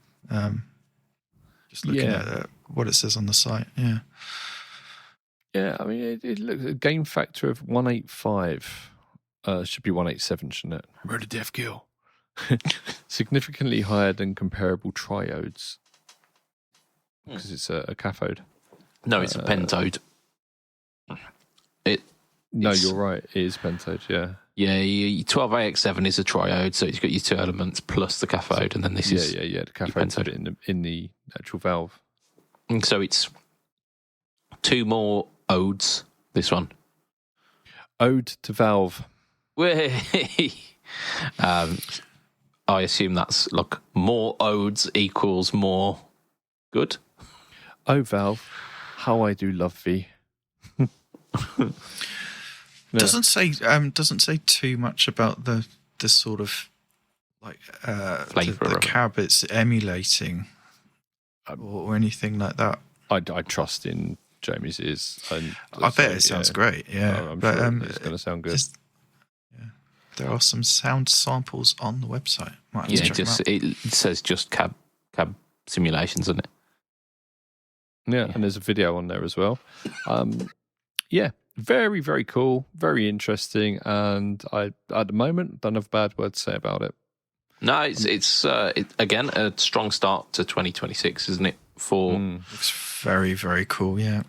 Just looking at what it says on the site. Yeah. Yeah, I mean, it looks a gain factor of 185. Should be 187, shouldn't it? Murder, death, kill. Significantly higher than comparable triodes, because it's a cathode. No, it's a pentode. You're right. It is pentode, yeah. Yeah, your 12AX7 is a triode, so it's got your two elements plus the cathode, and then this is... Yeah, the cathode's in the actual valve. And so it's two more odes, this one. Ode to valve. I assume that's like more odes equals more good. Oh, valve, how I do love thee. Doesn't say too much about the sort of like the cab it's emulating or anything like that. I trust in Jamie's ears. And I bet it sounds great. Yeah, I'm sure it's going to sound good. There are some sound samples on the website. It says just cab simulations, isn't it? Yeah, and there's a video on there as well. Very, very cool, very interesting, and I at the moment don't have a bad word to say about it. No, it's again a strong start to 2026, isn't it? It's very, very cool. Yeah.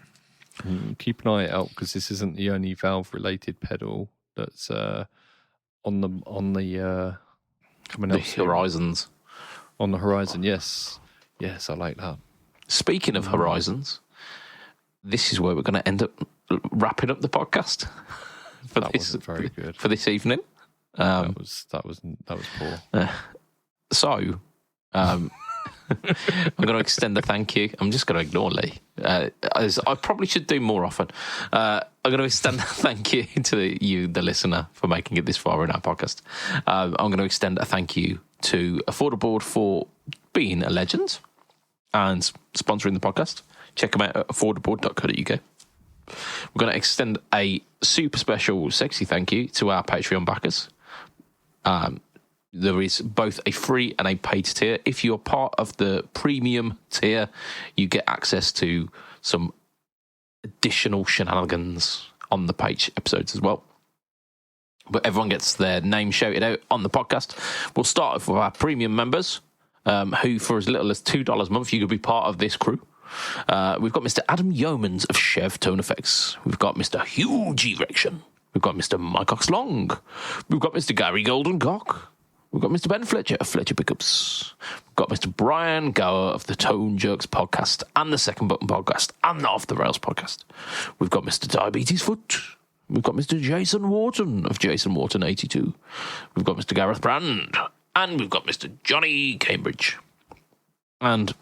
Keep an eye out, because this isn't the only valve-related pedal that's on the coming the out soon. horizons. On the horizon, yes, I like that. Speaking of horizons, this is where we're going to end up wrapping up the podcast wasn't very good for this evening. That was poor. So, I'm going to extend a thank you. I'm just going to ignore Lee, as I probably should do more often. I'm going to extend a thank you to you, the listener, for making it this far in our podcast. I'm going to extend a thank you to Affordable for being a legend and sponsoring the podcast. Check them out at affordable.co.uk. We're going to extend a super special, sexy thank you to our Patreon backers. There is both a free and a paid tier. If you're part of the premium tier, you get access to some additional shenanigans on the page episodes as well. But everyone gets their name shouted out on the podcast. We'll start off with our premium members, who for as little as $2 a month, you could be part of this crew. We've got Mr. Adam Yeomans of Chev Tone Effects. We've got Mr. Huge Erection. We've got Mr. Mike Ox Long. We've got Mr. Gary Golden Cock. We've got Mr. Ben Fletcher of Fletcher Pickups. We've got Mr. Brian Gower of the Tone Jerks podcast and the Second Button podcast and the Off the Rails podcast. We've got Mr. Diabetes Foot. We've got Mr. Jason Wharton of Jason Wharton 82. We've got Mr. Gareth Brand. And we've got Mr. Johnny Cambridge. And,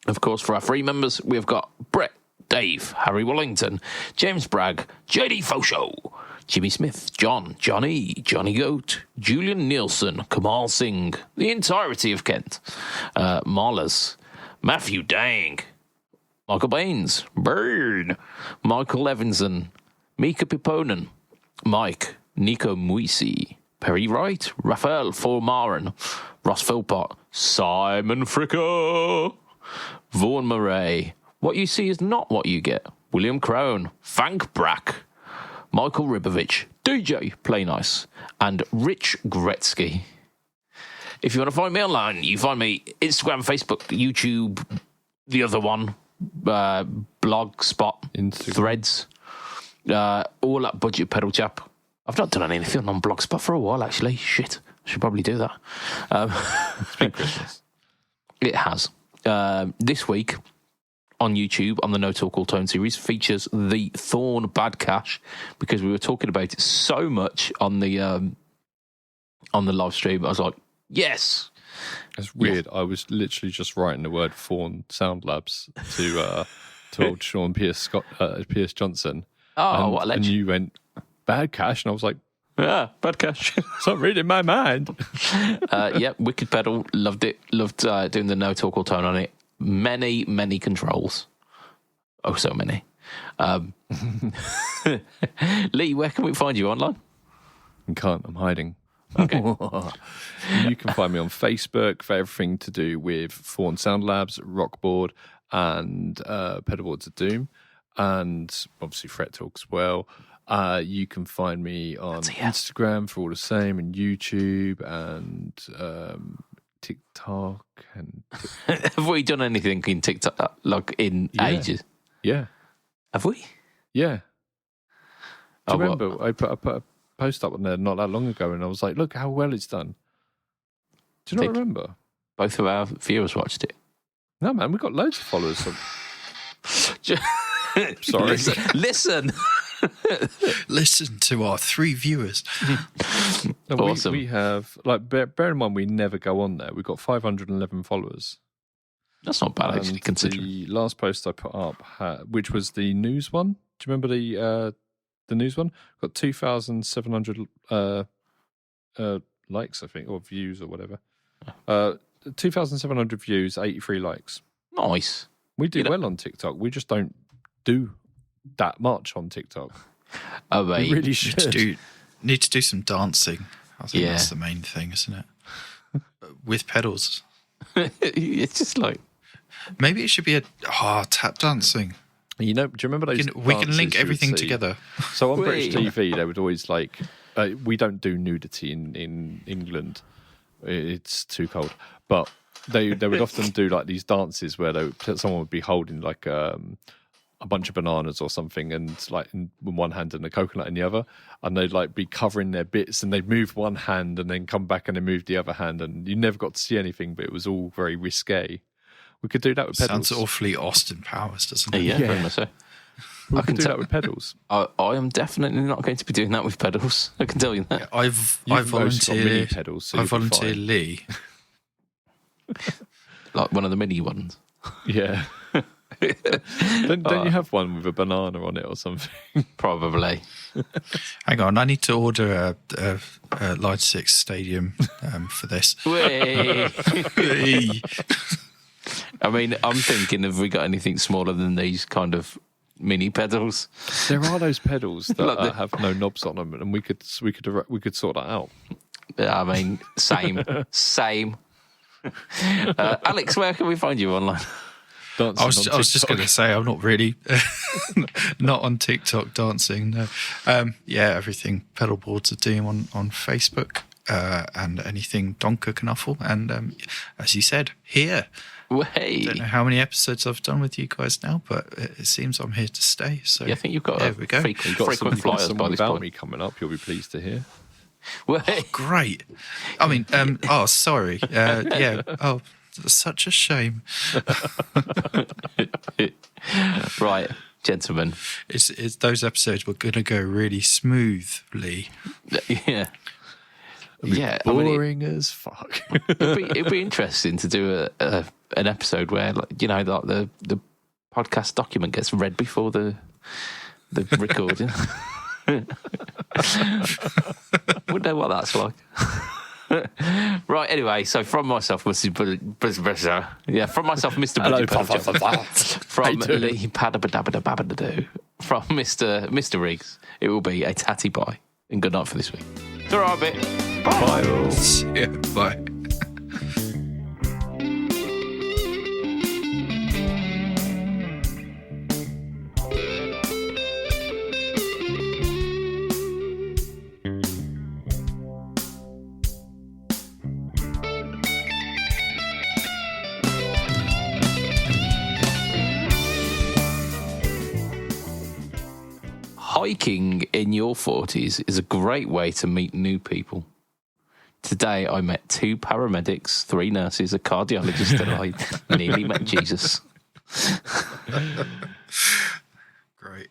of course, for our free members, we've got Brett, Dave, Harry Wellington, James Bragg, JD Fosho, Jimmy Smith, Johnny Goat, Julian Nielsen, Kamal Singh, the entirety of Kent, Marlas, Matthew Dang, Michael Baines, Bird, Michael Levinson, Mika Piponen, Mike, Nico Muisi, Perry Wright, Raphael Fulmaren, Ross Philpott, Simon Fricker, Vaughan Murray. What you see is not what you get. William Crone, Frank Brack, Michael Ribovich, DJ Play Nice, and Rich Gretzky. If you want to find me online, you find me Instagram, Facebook, YouTube, the other one, Blogspot, Instagram. Threads, all at BudgetPedalChap. I've not done anything on Blogspot for a while, actually. Shit, I should probably do that. It's been Christmas. It has. This week on YouTube, on the No Talk All Tone series, features the Thorn Bad Cash, because we were talking about it so much on the live stream. I was like, yes. It's weird. Yeah. I was literally just writing the word Thorn Sound Labs to old Sean Pierce Johnson. Oh, what a legend. And you went, Bad Cash, and I was like, yeah, Bad Cash. It's not reading my mind. Wicked Pedal, loved it. Loved doing the No Talk All Tone on it. Many, many controls. Oh, so many. Lee, where can we find you online? I can't. I'm hiding. Okay. You can find me on Facebook for everything to do with Thorn Sound Labs, Rockboard, and Pedalboards of Doom, and obviously Fret Talk as well. You can find me on Instagram for all the same, and YouTube, and TikTok. And have we done anything in TikTok like in ages? Yeah. Have we? Yeah. Do you remember? I put a post up on there not that long ago, and I was like, "Look how well it's done." Do you not remember? Both of our viewers watched it. No, man, we got loads of followers. Sorry. Listen. Listen to our 3 viewers. Awesome. We have, like, bear in mind, we never go on there. We've got 511 followers. That's not bad, actually, considering. The last post I put up, which was the news one. Do you remember the news one? Got 2,700 likes, I think, or views or whatever. 2,700 views, 83 likes. Nice. We do well on TikTok. We just don't do that much on TikTok. Oh, mate. We really should. Need to do some dancing. I think that's the main thing, isn't it? With pedals. It's just like... Maybe it should be tap dancing. You know, do you remember those? We can link everything together. So on British TV, they would always like, we don't do nudity in England. It's too cold. But they would often do like these dances where someone would be holding like a bunch of bananas or something, and like in one hand and a coconut in the other, and they'd like be covering their bits, and they'd move one hand and then come back and then move the other hand, and you never got to see anything, but it was all very risque. We could do that with pedals. Sounds awfully Austin Powers, doesn't it? Yeah, very much so. I can do that with pedals. I am definitely not going to be doing that with pedals. I can tell you that. Yeah, I volunteer mini pedals, so I volunteer Lee. Like one of the mini ones. Yeah. Don't you have one with a banana on it or something? Probably. Hang on, I need to order a Line 6 stadium for this. I mean, I'm thinking, have we got anything smaller than these kind of mini pedals? There are those pedals that have no knobs on them, and we could sort that out. I mean, same. Alex, where can we find you online? I was just going to say, I'm not really not on TikTok dancing. No. Everything Pedalboards of Doom on Facebook, and anything Donker Knuffle, and as you said, here. Hey. I don't know how many episodes I've done with you guys now, but it seems I'm here to stay. So I think you've got frequent flyers by this point. Me coming up, you'll be pleased to hear. Great. I mean, sorry. Such a shame. Right, gentlemen. It's those episodes were going to go really smoothly. Yeah. Boring as fuck. It'd be interesting to do an episode where, like, the podcast document gets read before the recording. Wouldn't know what that's like. Right, anyway, so from myself, Mr. Hello, from Lee Padabadabadabadoo, from Mr. Riggs, it will be a tatty bye and good night for this week. Ta-ra, bit. Bye all. Yeah, bye. Hiking in your 40s is a great way to meet new people. Today, I met 2 paramedics, 3 nurses, a cardiologist, and I nearly met Jesus. Great.